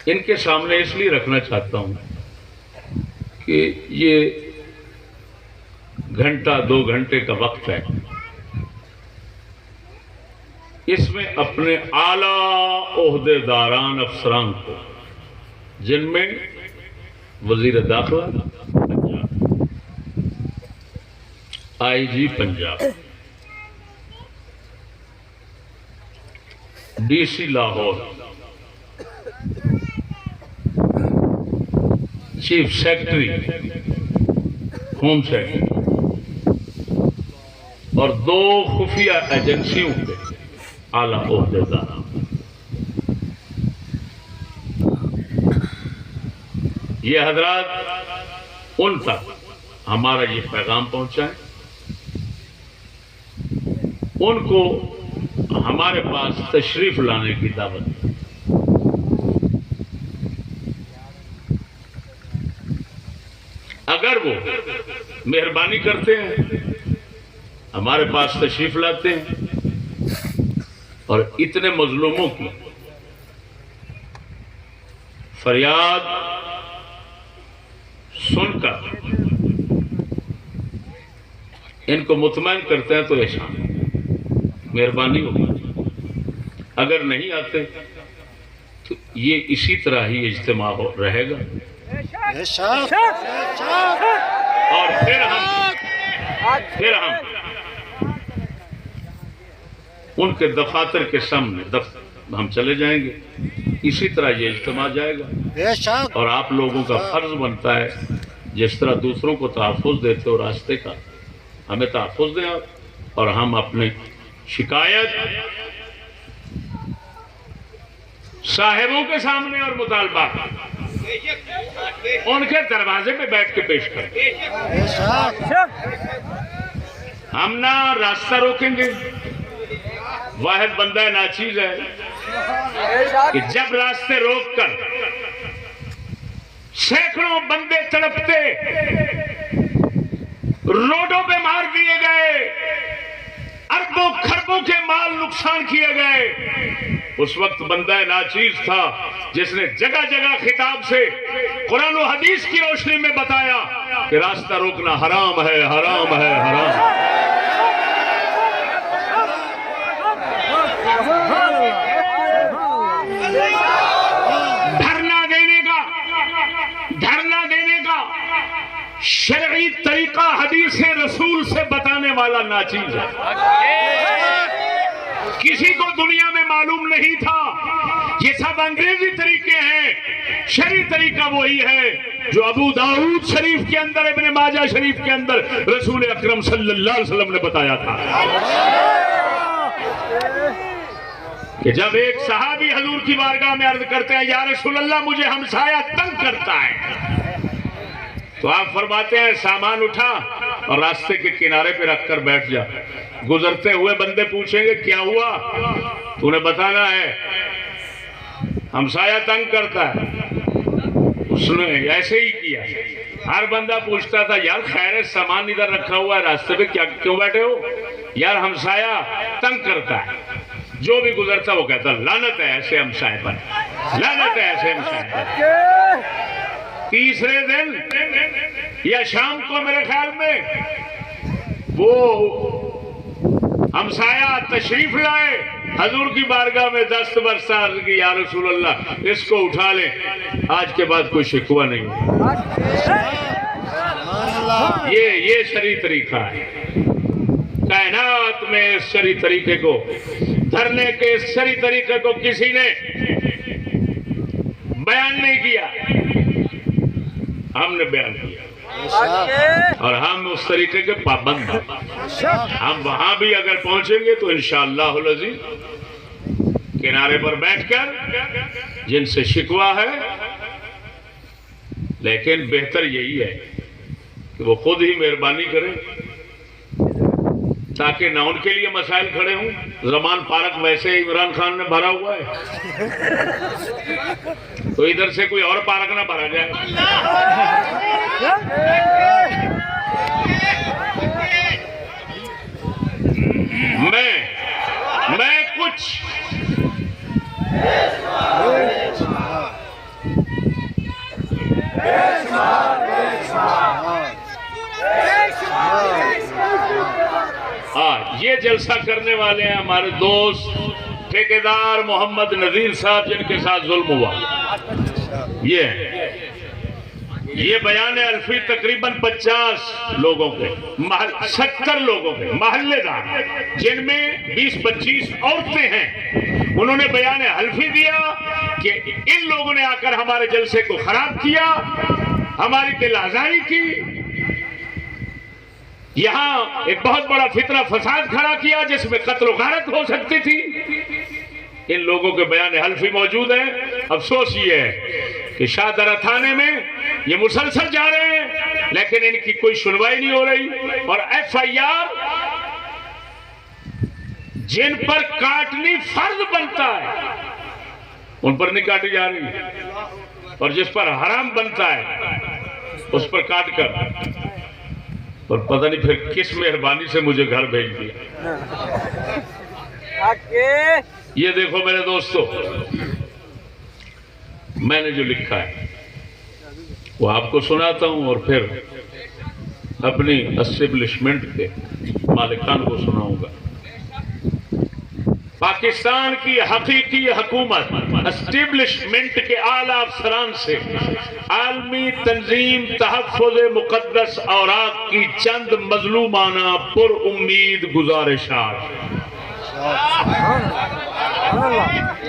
ان کے سامنے اس لیے رکھنا چاہتا ہوں کہ یہ گھنٹہ 2 گھنٹے کا وقت ہے، اس میں اپنے اعلیٰ عہدے داران افسران کو، جن میں وزیر داخلہ Punjab, I G Punjab, D C Lahore, chief secretary home secretary اور 2 خفیہ ایجنسیوں کے اعلیٰ عہدے دار، یہ حضرات ان تک ہمارا یہ پیغام پہنچائیں، ان کو ہمارے پاس تشریف لانے کی دعوت دیں. اگر وہ مہربانی کرتے ہیں، ہمارے پاس تشریف لاتے ہیں اور اتنے مظلوموں کی فریاد سن کر ان کو مطمئن کرتے ہیں تو احسان، مہربانی ہوگی. اگر نہیں آتے تو یہ اسی طرح ہی اجتماع رہے گا، اور پھر ہم ان کے دفاتر کے سامنے ہم چلے جائیں گے. اسی طرح یہ اجتماع جائے گا، اور آپ لوگوں کا فرض بنتا ہے جس طرح دوسروں کو تحفظ دیتے ہو راستے کا، ہمیں تحفظ دیں، اور ہم اپنے شکایت صاحبوں کے سامنے اور مطالبات ان کے دروازے پہ بیٹھ کے پیش کریں. ہم نہ راستہ روکیں گے. واحد بندہ ناچیز ہے کہ جب راستے روک کر سینکڑوں بندے تڑپتے روڈوں پہ مار دیے گئے، اربوں خربوں کے مال نقصان کیے گئے، اس وقت بندہ ناچیز تھا جس نے جگہ جگہ خطاب سے قرآن و حدیث کی روشنی میں بتایا کہ راستہ روکنا حرام ہے، حرام ہے، حرام ہے. دھرنا دینے کا شرعی طریقہ حدیث رسول سے بتانے والا ناچیز ہے. کسی کو دنیا میں معلوم نہیں تھا. یہ سب انگریزی طریقے ہیں. شرعی طریقہ وہی ہے جو ابو داؤد شریف کے اندر، ابن ماجہ شریف کے اندر رسول اکرم صلی اللہ علیہ وسلم نے بتایا تھا کہ جب ایک صحابی حضور کی بارگاہ میں عرض کرتے ہیں یا رسول اللہ مجھے ہمسایہ تنگ کرتا ہے، تو آپ فرماتے ہیں سامان اٹھا اور راستے کے کنارے پہ رکھ کر بیٹھ جا. گزرتے ہوئے بندے پوچھیں گے کیا ہوا، تو نے بتانا ہے ہمسایہ تنگ کرتا ہے. اس نے ایسے ہی کیا. ہر بندہ پوچھتا تھا یار خیر سامان ادھر رکھا ہوا ہے راستے پہ کیوں بیٹھے ہو؟ یار ہمسایا تنگ کرتا ہے، جو بھی گزرتا وہ کہتا لعنت ہے ایسے ہمسائے پر، لعنت ہے ایسے ہمسائے پر۔ تیسرے دن یا شام کو میرے خیال میں وہ ہمسایا تشریف لائے حضور کی بارگاہ میں، دست برسہ عرض کی یا رسول اللہ اس کو اٹھا لیں، آج کے بعد کوئی شکوہ نہیں۔ یہ شرعی طریقہ ہے، کائنات میں اس شرعی طریقے کو دھرنے کے اس شرعی طریقے کو کسی نے بیان نہیں کیا، ہم نے بیان کیا اور ہم اس طریقے کے پابند ہیں۔ ہم وہاں بھی اگر پہنچیں گے تو انشاءاللہ العزیز کنارے پر بیٹھ کر جن سے شکوہ ہے، لیکن بہتر یہی ہے کہ وہ خود ہی مہربانی کریں تاکہ نہ ان کے لیے مسائل کھڑے ہوں۔ زمان پارک ویسے عمران خان نے بھرا ہوا ہے تو ادھر سے کوئی اور پارک نہ بھرا جائے۔ میں کچھ یہ جلسہ کرنے والے ہیں ہمارے دوست ٹھیکیدار محمد نذیر صاحب جن کے ساتھ ظلم ہوا، یہ بیان الفی تقریباً 50 لوگوں کے 70 لوگوں کے محلے دار جن میں 20-25 عورتیں ہیں، انہوں نے بیان الفی دیا کہ ان لوگوں نے آ کر ہمارے جلسے کو خراب کیا، ہماری دل آزاری کی، یہاں ایک بہت بڑا فتنہ فساد کھڑا کیا جس میں قتل و غارت ہو سکتی تھی۔ ان لوگوں کے بیان حلفی موجود ہیں۔ افسوس یہ ہے کہ شاہ درہ تھانے میں یہ مسلسل جا رہے ہیں لیکن ان کی کوئی سنوائی نہیں ہو رہی، اور ایف آئی آر جن پر کاٹنی فرض بنتا ہے ان پر نہیں کاٹی جا رہی، اور جس پر حرام بنتا ہے اس پر کاٹ کر، اور پتہ نہیں پھر کس مہربانی سے مجھے گھر بھیج دیا۔ یہ دیکھو میرے دوستو، میں نے جو لکھا ہے وہ آپ کو سناتا ہوں اور پھر اپنی اسٹیبلشمنٹ کے مالکان کو سناؤں گا۔ پاکستان کی حقیقی حکومت اسٹیبلشمنٹ کے اعلیٰ افسران سے عالمی تنظیم تحفظ مقدس اوراق کی چند مظلومانہ پر امید گزارشات۔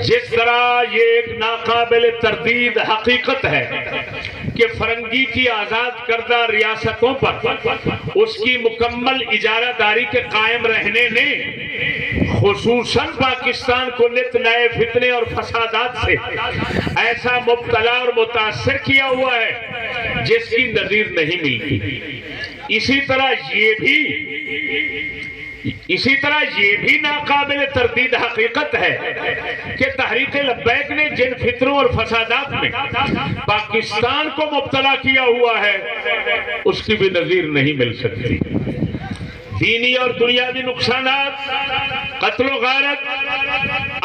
جس طرح یہ ایک ناقابل تردید حقیقت ہے کہ فرنگی کی آزاد کردہ ریاستوں پر اس کی مکمل اجارہ داری کے قائم رہنے نے خصوصاً پاکستان کو نت نئے فتنے اور فسادات سے ایسا مبتلا اور متاثر کیا ہوا ہے جس کی نظیر نہیں ملتی۔ اسی طرح یہ بھی ناقابل تردید حقیقت ہے کہ تحریک لبیک نے جن فتنوں اور فسادات میں پاکستان کو مبتلا کیا ہوا ہے اس کی بھی نظیر نہیں مل سکتی۔ دینی اور دنیاوی نقصانات، قتل و غارت،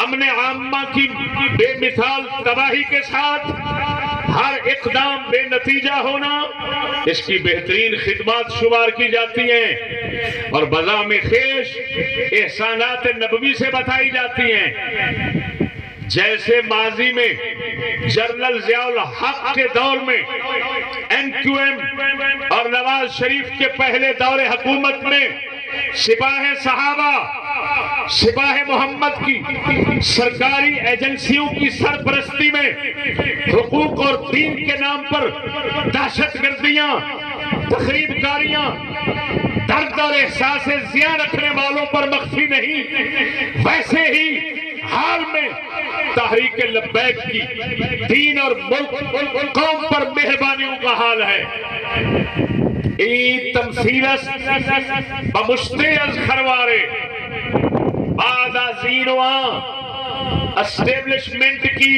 امن عامہ کی بے مثال تباہی کے ساتھ ہر اقدام بے نتیجہ ہونا اس کی بہترین خدمات شمار کی جاتی ہیں اور بذام خیش احسانات نبوی سے بتائی جاتی ہیں۔ جیسے ماضی میں جنرل ضیاء الحق کے دور میں NQM اور نواز شریف کے پہلے دور حکومت میں سپاہ صحابہ، سپاہ محمد کی سرکاری ایجنسیوں کی سرپرستی میں حقوق اور دین کے نام پر دہشت گردیاں، تخریب کاریاں، درد اور احساس زیاں رکھنے والوں پر مخفی نہیں، ویسے ہی حال میں تحریک لبیک کی دین اور ملک قوم پر مہربانیوں کا حال ہے۔ ای تمثیلس بمشتے از خروارے بعد ازین اسٹیبلشمنٹ کی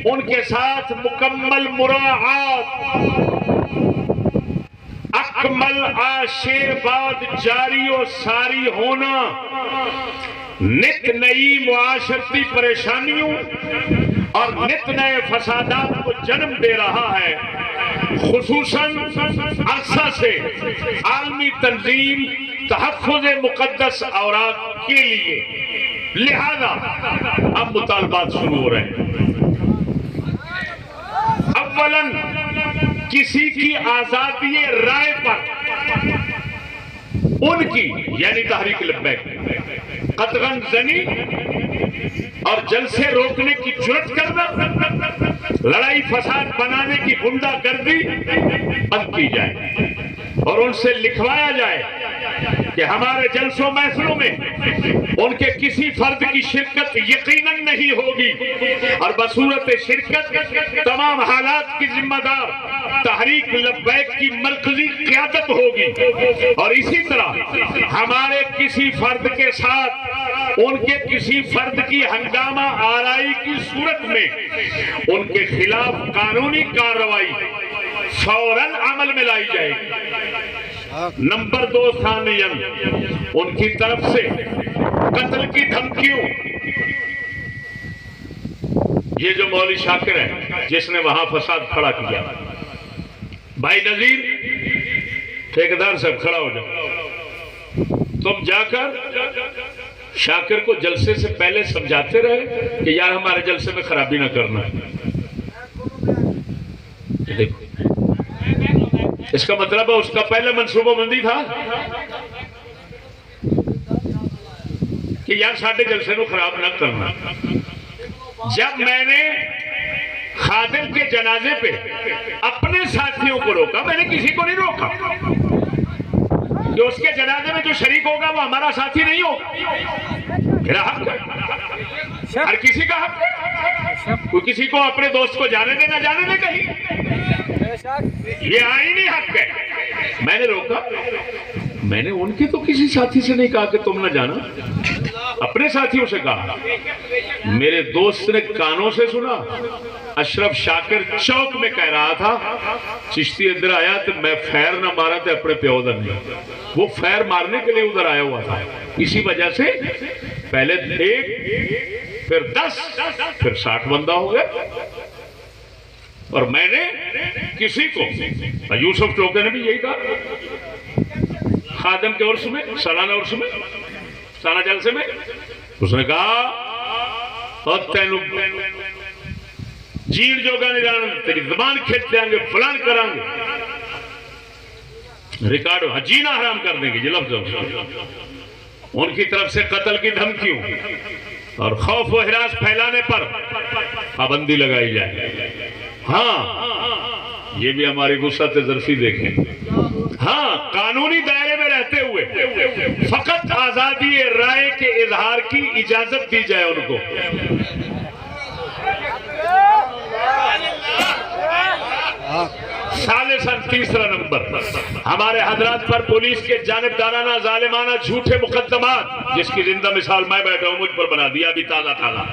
ان کے ساتھ مکمل مراعات اکمل آشیر بعد جاری و ساری ہونا نت نئی معاشرتی پریشانیوں اور نت نئے فسادات کو جنم دے رہا ہے، خصوصاً عرصہ سے عالمی تنظیم تحفظ مقدس اوراق کے لیے، لہذا اب مطالبات شروع ہو رہے ہیں۔ اولاً کسی کی آزادی رائے پر ان کی یعنی تحریک لبیک قطعاً زنی اور جلسے روکنے کی جرات کرنا، لڑائی فساد بنانے کی غنڈہ گردی بند کی جائے اور ان سے لکھوایا جائے کہ ہمارے جلسوں محفلوں میں ان کے کسی فرد کی شرکت یقیناً نہیں ہوگی اور بصورت شرکت تمام حالات کی ذمہ دار تحریک لبیک کی مرکزی قیادت ہوگی، اور اسی طرح ہمارے کسی فرد کے ساتھ ان کے کسی فرد کی ہنگامہ آرائی کی صورت میں ان کے خلاف قانونی کارروائی فوراً عمل میں لائی جائے گی۔ نمبر 2 ثانیاً ان کی طرف سے قتل کی دھمکیوں، یہ جو مولوی شاکر ہے جس نے وہاں فساد کھڑا کیا، بھائی نذیر ٹھیکیدار صاحب کھڑا ہو جاؤ، تم جا کر شاکر کو جلسے سے پہلے سمجھاتے رہے کہ یار ہمارے جلسے میں خرابی نہ کرنا۔ دیکھو اس کا مطلب ہے اس کا پہلے منصوبہ بندی تھا کہ یار ساڑھے جلسے کو خراب نہ کرنا۔ جب میں نے خادم کے جنازے پہ اپنے ساتھیوں کو روکا، میں نے کسی کو نہیں روکا کہ اس کے جنازے میں جو شریک ہوگا وہ ہمارا ساتھی نہیں ہوگا، میرا حق ہے، ہر کسی کا حق ہے، کوئی کسی کو اپنے دوست کو جانے دے نہ جانے دے کہیں، یہ آئینی حق ہے۔ میں نے روکا، میں نے ان کے تو کسی ساتھی سے نہیں کہا کہ تم نہ جانا، اپنے ساتھیوں سے کہا۔ میرے دوست نے کانوں سے سنا، اشرف شاکر چوک میں کہہ رہا تھا چشتی ادھر آیا تو میں فیر نہ مارا تھے اپنے پیو دا نہیں، وہ فیر مارنے کے لیے ادھر آیا ہوا تھا، اسی وجہ سے پہلے 1 پھر 10 پھر 60 بندہ ہو گیا۔ اور میں نے کسی کو، یوسف چوکے نے بھی یہی کہا خادم کے عرص میں، سالانہ عرص میں، سالانہ جلسے میں، اس نے کہا اور تینو جیل جو گا نہیں جانا، تیری زبان کھیت دیں گے، فلان کریں گے، ریکارڈ جینا حرام کر دیں گے، یہ لفظ ان کی طرف سے قتل کی دھمکیوں اور خوف و ہراس پھیلانے پر پابندی لگائی جائے۔ ہاں یہ بھی ہماری وسعت ظرفی دیکھیں، ہاں قانونی دائرے میں رہتے ہوئے فقط آزادی رائے کے اظہار کی اجازت دی جائے ان کو۔ ثالثاً تیسرا نمبر، ہمارے حضرات پر پولیس کے جانبدارانہ ظالمانہ جھوٹے مقدمات، جس کی زندہ مثال میں بیٹھا ہوں، مجھ پر بنا دیا ابھی تازہ تازہ،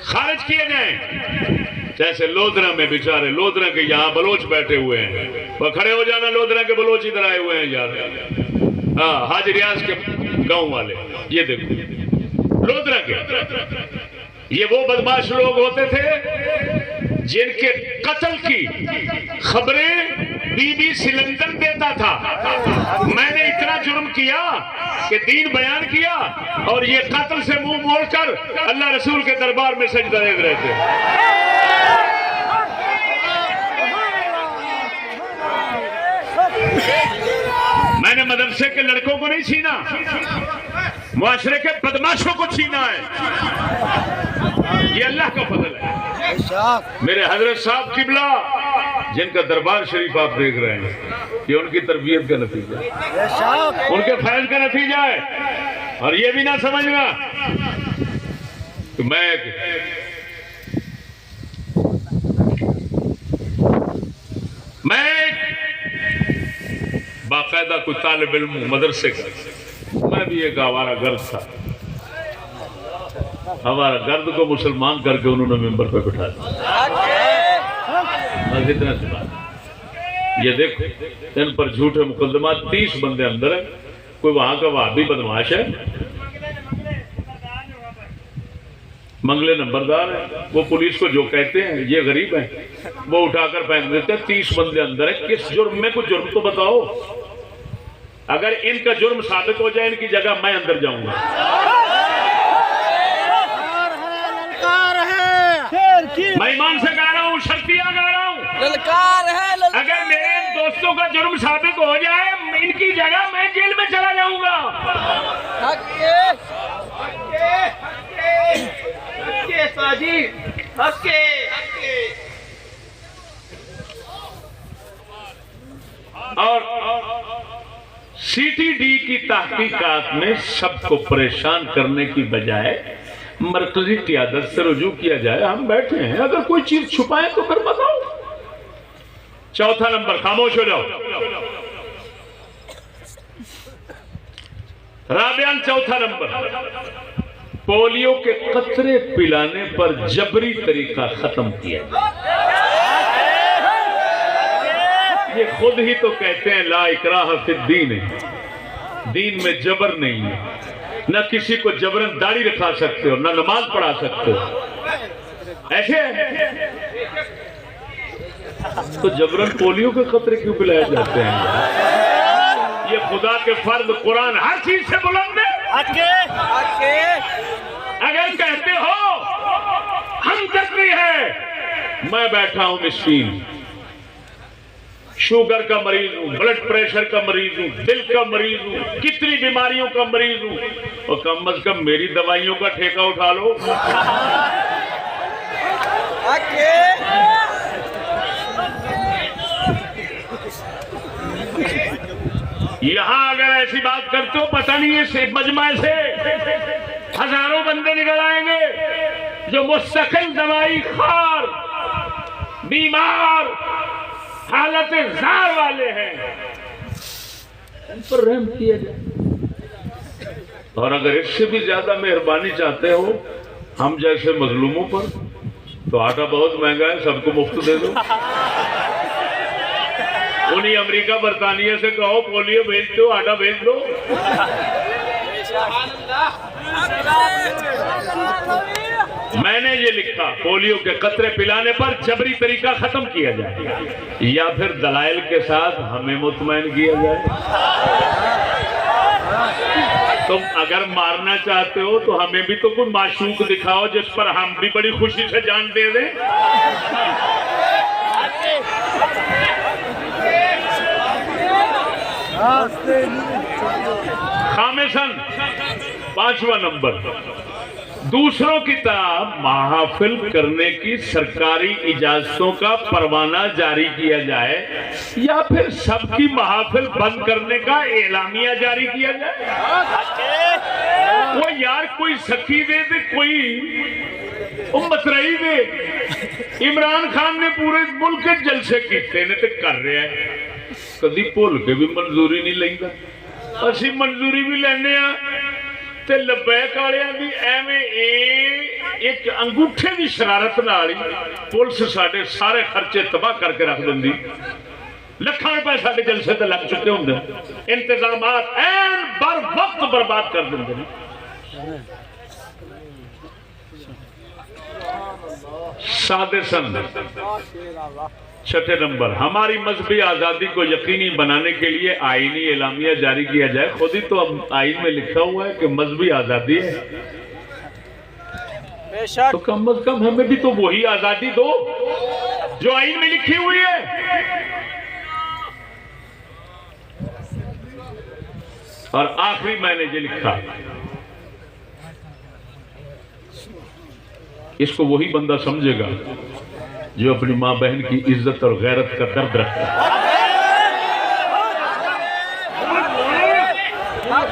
خارج کیے جائیں۔ جیسے لودھرا میں بیچارے لودھرا کے یہاں بلوچ بیٹھے ہوئے ہیں، وہ کھڑے ہو جانا، لودھرا کے بلوچ ادھر آئے ہوئے ہیں یار، ہاں حاج ریاض کے گاؤں والے، یہ دیکھو لودھرا کے، یہ وہ بدماش لوگ ہوتے تھے جن کے قتل کی خبریں بی بی سلندر دیتا تھا۔ میں نے اتنا جرم کیا کہ دین بیان کیا اور یہ قتل سے منہ موڑ کر اللہ رسول کے دربار میں سجدہ دے رہے تھے۔ میں نے مدرسے کے لڑکوں کو نہیں چھینا، معاشرے کے بدماشوں کو چھینا ہے، یہ اللہ کا فضل ہے۔ میرے حضرت صاحب قبلہ جن کا دربار شریف آپ دیکھ رہے ہیں، یہ ان کی تربیت کا نتیجہ ہے، ان کے فیض کا نتیجہ ہے۔ اور یہ بھی نہ سمجھنا کہ میں باقاعدہ کوئی طالب علم مدرسے کا، میں بھی ایک آوارہ گرد تھا، ہمارا گرد کو مسلمان کر کے انہوں نے ممبر پہ بٹھا دیا۔ بس اتنا سی بات. یہ دیکھو ان پر جھوٹے مقدمات 30 بندے اندر ہیں. کوئی وہاں کا وہابی بدماش ہے, منگلے نمبردار ہے, وہ پولیس کو جو کہتے ہیں یہ غریب ہیں وہ اٹھا کر پھینک دیتے ہیں. 30 بندے اندر ہیں. کس جرم میں؟ کچھ جرم تو بتاؤ. اگر ان کا جرم ثابت ہو جائے ان کی جگہ میں اندر جاؤں گا. میں ایمان سے کہہ رہا ہوں, شرطیہ کہہ رہا ہوں, اگر میرے دوستوں کا جرم ثابت ہو جائے ان کی جگہ میں جیل میں چلا جاؤں گا. اور سی ٹی ڈی کی تحقیقات میں سب کو پریشان کرنے کی بجائے مرکزی قیادت سے رجوع کیا جائے. ہم بیٹھے ہیں, اگر کوئی چیز چھپائیں تو پھر بتاؤ. چوتھا نمبر, خاموش ہو جاؤ. رابعان چوتھا نمبر, پولیو کے قطرے پلانے پر جبری طریقہ ختم کیا جائے. یہ خود ہی تو کہتے ہیں لا اکراہ فی الدین, دین میں جبر نہیں ہے. نہ کسی کو جبرن داڑھی رکھا سکتے ہو, نہ نماز پڑھا سکتے ہو. ایسے تو جبرن پولیو کے خطرے کیوں پلائے جاتے ہیں؟ یہ خدا کے فرض قرآن ہر چیز سے بلند ہے. اگر کہتے ہو ہم تکری ہے, میں بیٹھا ہوں مسکین, شوگر کا مریض ہوں, بلڈ پریشر کا مریض ہوں, دل کا مریض ہوں, کتنی بیماریوں کا مریض ہوں, اور کم از کم میری دوائیوں کا ٹھیکہ اٹھا لو. یہاں اگر ایسی بات کرتے ہو پتہ نہیں اس مجمع سے ہزاروں بندے نکل آئیں گے جو مستقل دوائی خار, بیمار, حالت زار والے ہیں. ان پر رحم کیا جائے. اور اگر اس سے بھی زیادہ مہربانی چاہتے ہو ہم جیسے مظلوموں پر, تو آٹا بہت مہنگا ہے, سب کو مفت دے دو. انہیں امریکہ برطانیہ سے کہو پولیو بھیج دو, آٹا بھیج دو. میں نے یہ لکھا پولیو کے قطرے پلانے پر جبری طریقہ ختم کیا جائے, یا پھر دلائل کے ساتھ ہمیں مطمئن کیا جائے. تم اگر مارنا چاہتے ہو تو ہمیں بھی تو کوئی معشوق دکھاؤ جس پر ہم بھی بڑی خوشی سے جان دے دیں. خامساً, پانچواں نمبر, دوسروں کی طرح محافل کرنے کی سرکاری اجازتوں کا پروانہ جاری کیا جائے, یا پھر سب کی محافل بند کرنے کا اعلامیہ جاری کیا جائے. وہ یار کوئی سخی دے دے, کوئی مترئی دے. عمران خان نے پورے ملک کے جلسے کیتے نے تے کر رہا ہے, کدی بھول کے بھی منظوری نہیں لیندا. اسی منظوری بھی لینے ہاں تے لبیک والیاں دی ایویں ایک انگوٹھے دی شرارت نال ہی پولیس ساڈے سارے خرچے تباہ کر کے رکھ دیندی. لکھاں روپے ساڈے جلسے تے لگ چکے ہوندے, انتظامات این بر وقت برباد کر دیندے نے. سادساً, چھٹے نمبر, ہماری مذہبی آزادی کو یقینی بنانے کے لیے آئینی اعلامیہ جاری کیا جائے. خود ہی تو آئین میں لکھا ہوا ہے کہ مذہبی آزادی ہے, تو کم از کم ہمیں بھی تو وہی آزادی دو جو آئین میں لکھی ہوئی ہے. اور آخری میں نے یہ لکھا, اس کو وہی بندہ سمجھے گا جو اپنی ماں بہن کی عزت اور غیرت کا درد رکھتا ہے.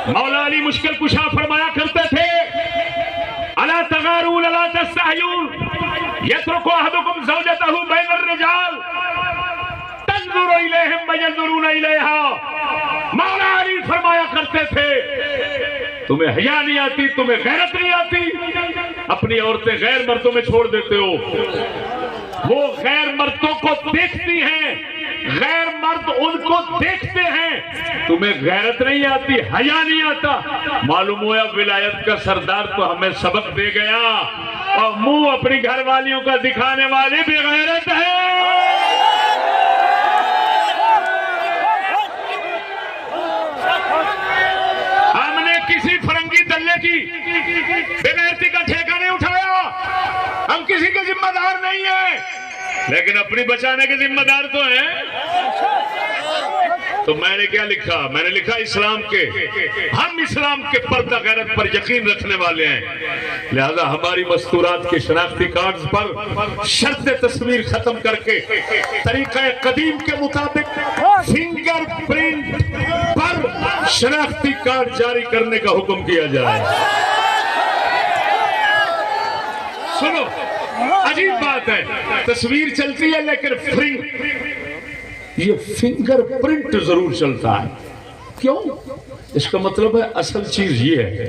مولا علی مشکل کشا فرمایا کرتے تھے, الا تغارون الا تستحیون یترک احدکم زوجته بین الرجال تنظر الیہم وینظرون الیہا. مولا علی فرمایا کرتے تھے تمہیں حیا نہیں آتی, تمہیں غیرت نہیں آتی, اپنی عورتیں غیر مردوں میں چھوڑ دیتے ہو. وہ غیر مردوں کو دیکھتی ہیں، غیر مرد ان کو دیکھتے ہیں۔ تمہیں غیرت نہیں آتی، حیا نہیں آتا؟ معلوم ہوا ولایت کا سردار تو ہمیں سبق دے گیا، اور منہ اپنی گھر والیوں کا دکھانے والے بھی غیرت ہے۔ ہم نے کسی فرنگی دلے کی بغیرتی کا ٹھیکہ نہیں اٹھایا، ہم کسی کے ذمہ دار نہیں ہیں، لیکن اپنی بچانے کے ذمہ دار تو ہیں۔ تو میں نے کیا لکھا؟ میں نے لکھا اسلام کے، ہم اسلام کے پردہ غیرت پر یقین رکھنے والے ہیں، لہذا ہماری مستورات کے شناختی کارڈز پر شرط تصویر ختم کر کے طریقہ قدیم کے مطابق فنگر پرنٹ پر شناختی کارڈ جاری کرنے کا حکم کیا جائے۔ سنو، عجیب بات ہے، تصویر چلتی ہے لیکن یہ فنگر پرنٹ ضرور چلتا ہے۔ کیوں؟ اس کا مطلب ہے اصل چیز یہ ہے،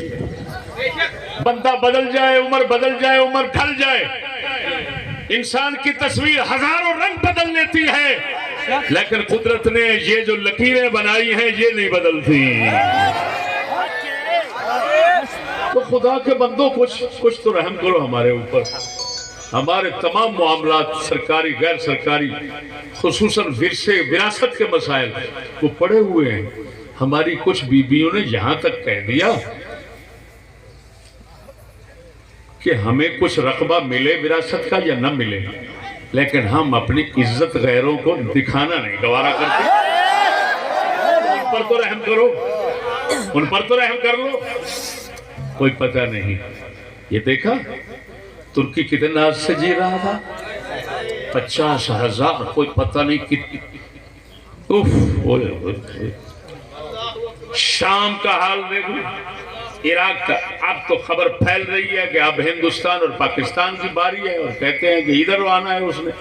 بندہ بدل جائے، عمر بدل جائے، عمر ڈھل جائے، انسان کی تصویر ہزاروں رنگ بدل لیتی ہے، لیکن قدرت نے یہ جو لکیریں بنائی ہیں یہ نہیں بدلتی۔ تو خدا کے بندوں کچھ تو رحم کرو ہمارے اوپر۔ ہمارے تمام معاملات سرکاری غیر سرکاری، خصوصاً ورثے وراثت کے مسائل وہ پڑے ہوئے ہیں۔ ہماری کچھ بیویوں نے یہاں تک کہہ دیا کہ ہمیں کچھ رقبہ ملے وراثت کا یا نہ ملے، لیکن ہم اپنی عزت غیروں کو دکھانا نہیں گوارا کرتے۔ ان پر تو رحم کرو، ان پر تو رحم کر لو۔ کوئی پتہ نہیں، یہ دیکھا ترکی کتنے ناز سے جی رہا تھا، 50,000، کوئی پتہ نہیں کتنی۔ شام کا حال دیکھو، عراق کا، اب تو خبر پھیل رہی ہے کہ اب ہندوستان اور پاکستان کی باری ہے، اور کہتے ہیں کہ ادھر آنا ہے اس نے۔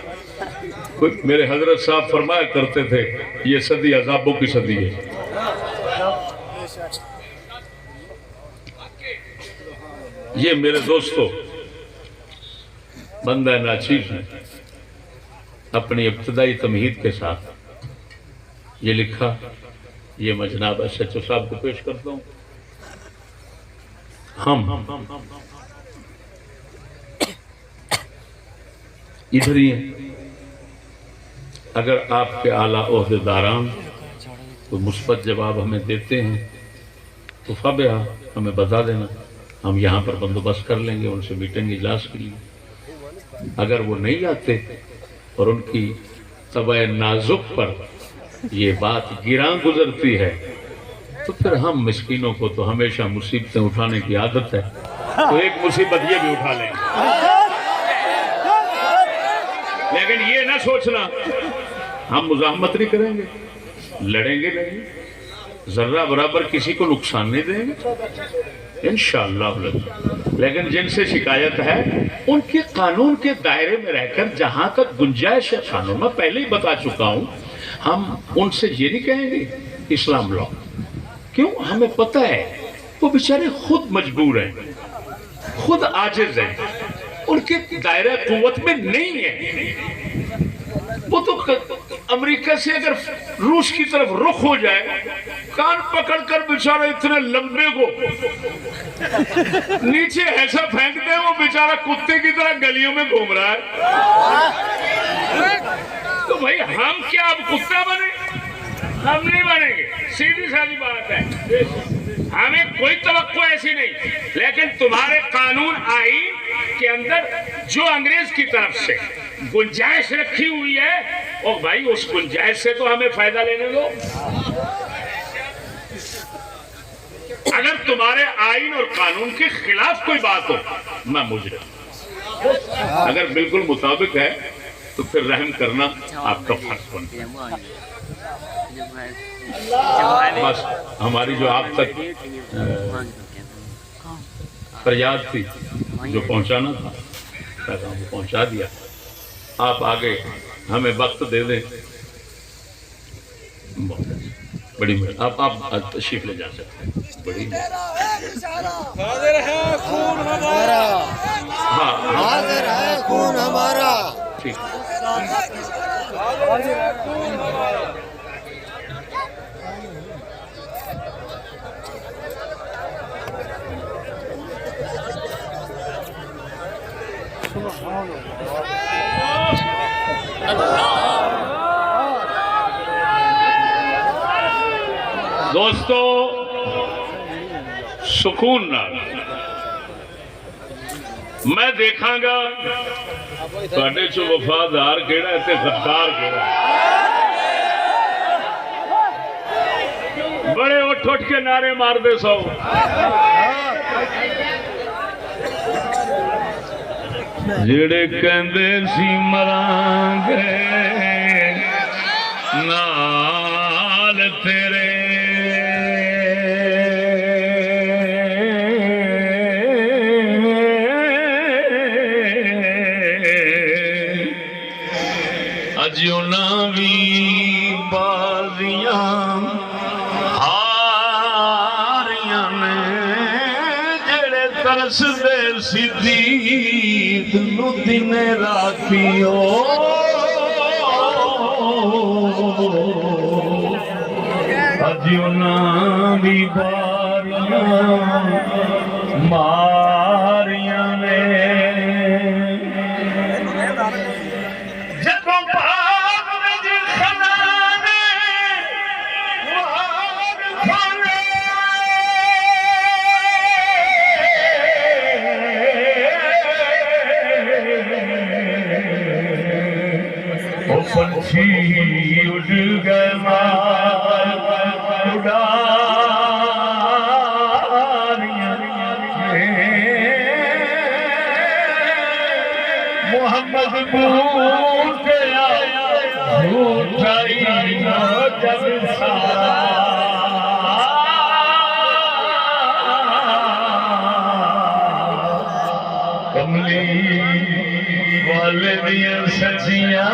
میرے حضرت صاحب فرمایا کرتے تھے یہ صدی عذابوں کی صدی ہے۔ یہ میرے دوستو بندہ ناچیز نے اپنی ابتدائی تمہید کے ساتھ یہ لکھا، یہ میں جناب ایس ایچ او صاحب کو پیش کرتا ہوں۔ ہم ادھر ہی ہیں، اگر آپ کے اعلیٰ عہدیداران کوئی مثبت جواب ہمیں دیتے ہیں تو فبہا ہمیں بتا دینا، ہم یہاں پر بندوبست کر لیں گے ان سے میٹنگ اجلاس کے لیے۔ اگر وہ نہیں آتے اور ان کی طبع نازک پر یہ بات گراں گزرتی ہے تو پھر ہم مسکینوں کو تو ہمیشہ مصیبتیں اٹھانے کی عادت ہے، تو ایک مصیبت یہ بھی اٹھا لیں گے۔ لیکن یہ نہ سوچنا ہم مزاحمت نہیں کریں گے، لڑیں گے نہیں، ذرہ برابر کسی کو نقصان نہیں دیں گے انشاءاللہ۔ لیکن جن سے شکایت ہے ان کے قانون کے دائرے میں رہ کر جہاں تک گنجائش ہے قانون، میں پہلے ہی بتا چکا ہوں، ہم ان سے یہ نہیں کہیں گے اسلام لا۔ کیوں؟ ہمیں پتہ ہے وہ بیچارے خود مجبور ہیں، خود عاجز ہیں، ان کے دائرہ قوت میں نہیں ہے۔ وہ تو امریکہ سے اگر روس کی طرف رخ ہو جائے، کان پکڑ کر بیچارہ اتنے لمبے کو نیچے ایسا پھینکتے ہیں، وہ بیچارہ کتے کی طرح گلیوں میں گھوم رہا ہے۔ تو بھائی ہم کیا اب کتا بنے؟ ہم نہیں بنیں گے، سیدھی سادی بات ہے، ہمیں کوئی توقع ایسی نہیں۔ لیکن تمہارے قانون آئین کے اندر جو انگریز کی طرف سے گنجائش رکھی ہوئی ہے، اور بھائی اس گنجائش سے تو ہمیں فائدہ لینے دو۔ اگر تمہارے آئین اور قانون کے خلاف کوئی بات ہو میں مجرم، اگر بالکل مطابق ہے تو پھر رحم کرنا آپ کا فرض بنتا ہے۔ بس ہماری جو آپ تک فریاد تھی جو پہنچانا تھا پیغام پہنچا دیا، آپ آگے ہمیں وقت دے دیں، بڑی آپ تشریف لے جا سکتے ہیں۔ بڑی حاضر ہے خون ہمارا، ہاں حاضر ہے خون ہمارا۔ ٹھیک دوستو سکون نال میں دیکھاں گا تواڈے چوں وفادار کیڑا ہے تے غدار کیڑا ہے۔ بڑے اٹھ اٹھ کے نعرے مار دے سو، جڑے کہندے سی مراں گے نال تیرے، اج انہاں وی بازیاں ہاریاں نے جڑے ترس دے صدیق نو دن راتیو، اج انہاں وی باریاں ماریاں نے، پنچھی اڑ گئے مار اڑاریاں، محمد بوٹیا جھوٹائی جگ سارا، کملی والے دیاں سچیاں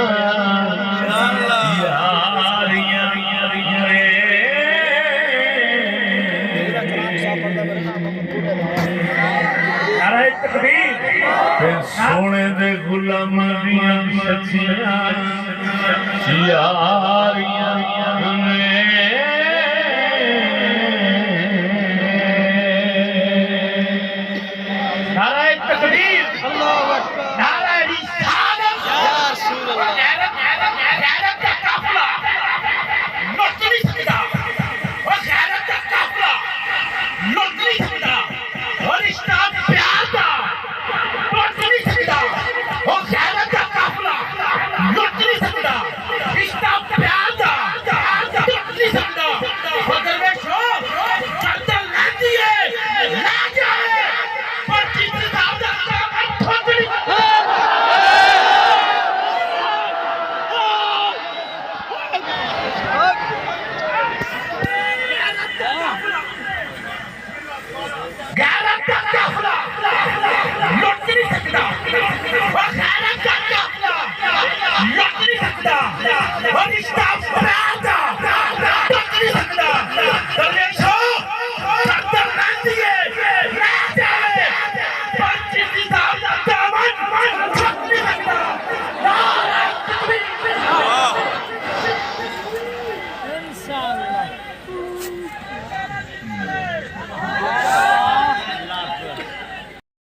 سونے دے غلام دیاں سچیاں یاریاں،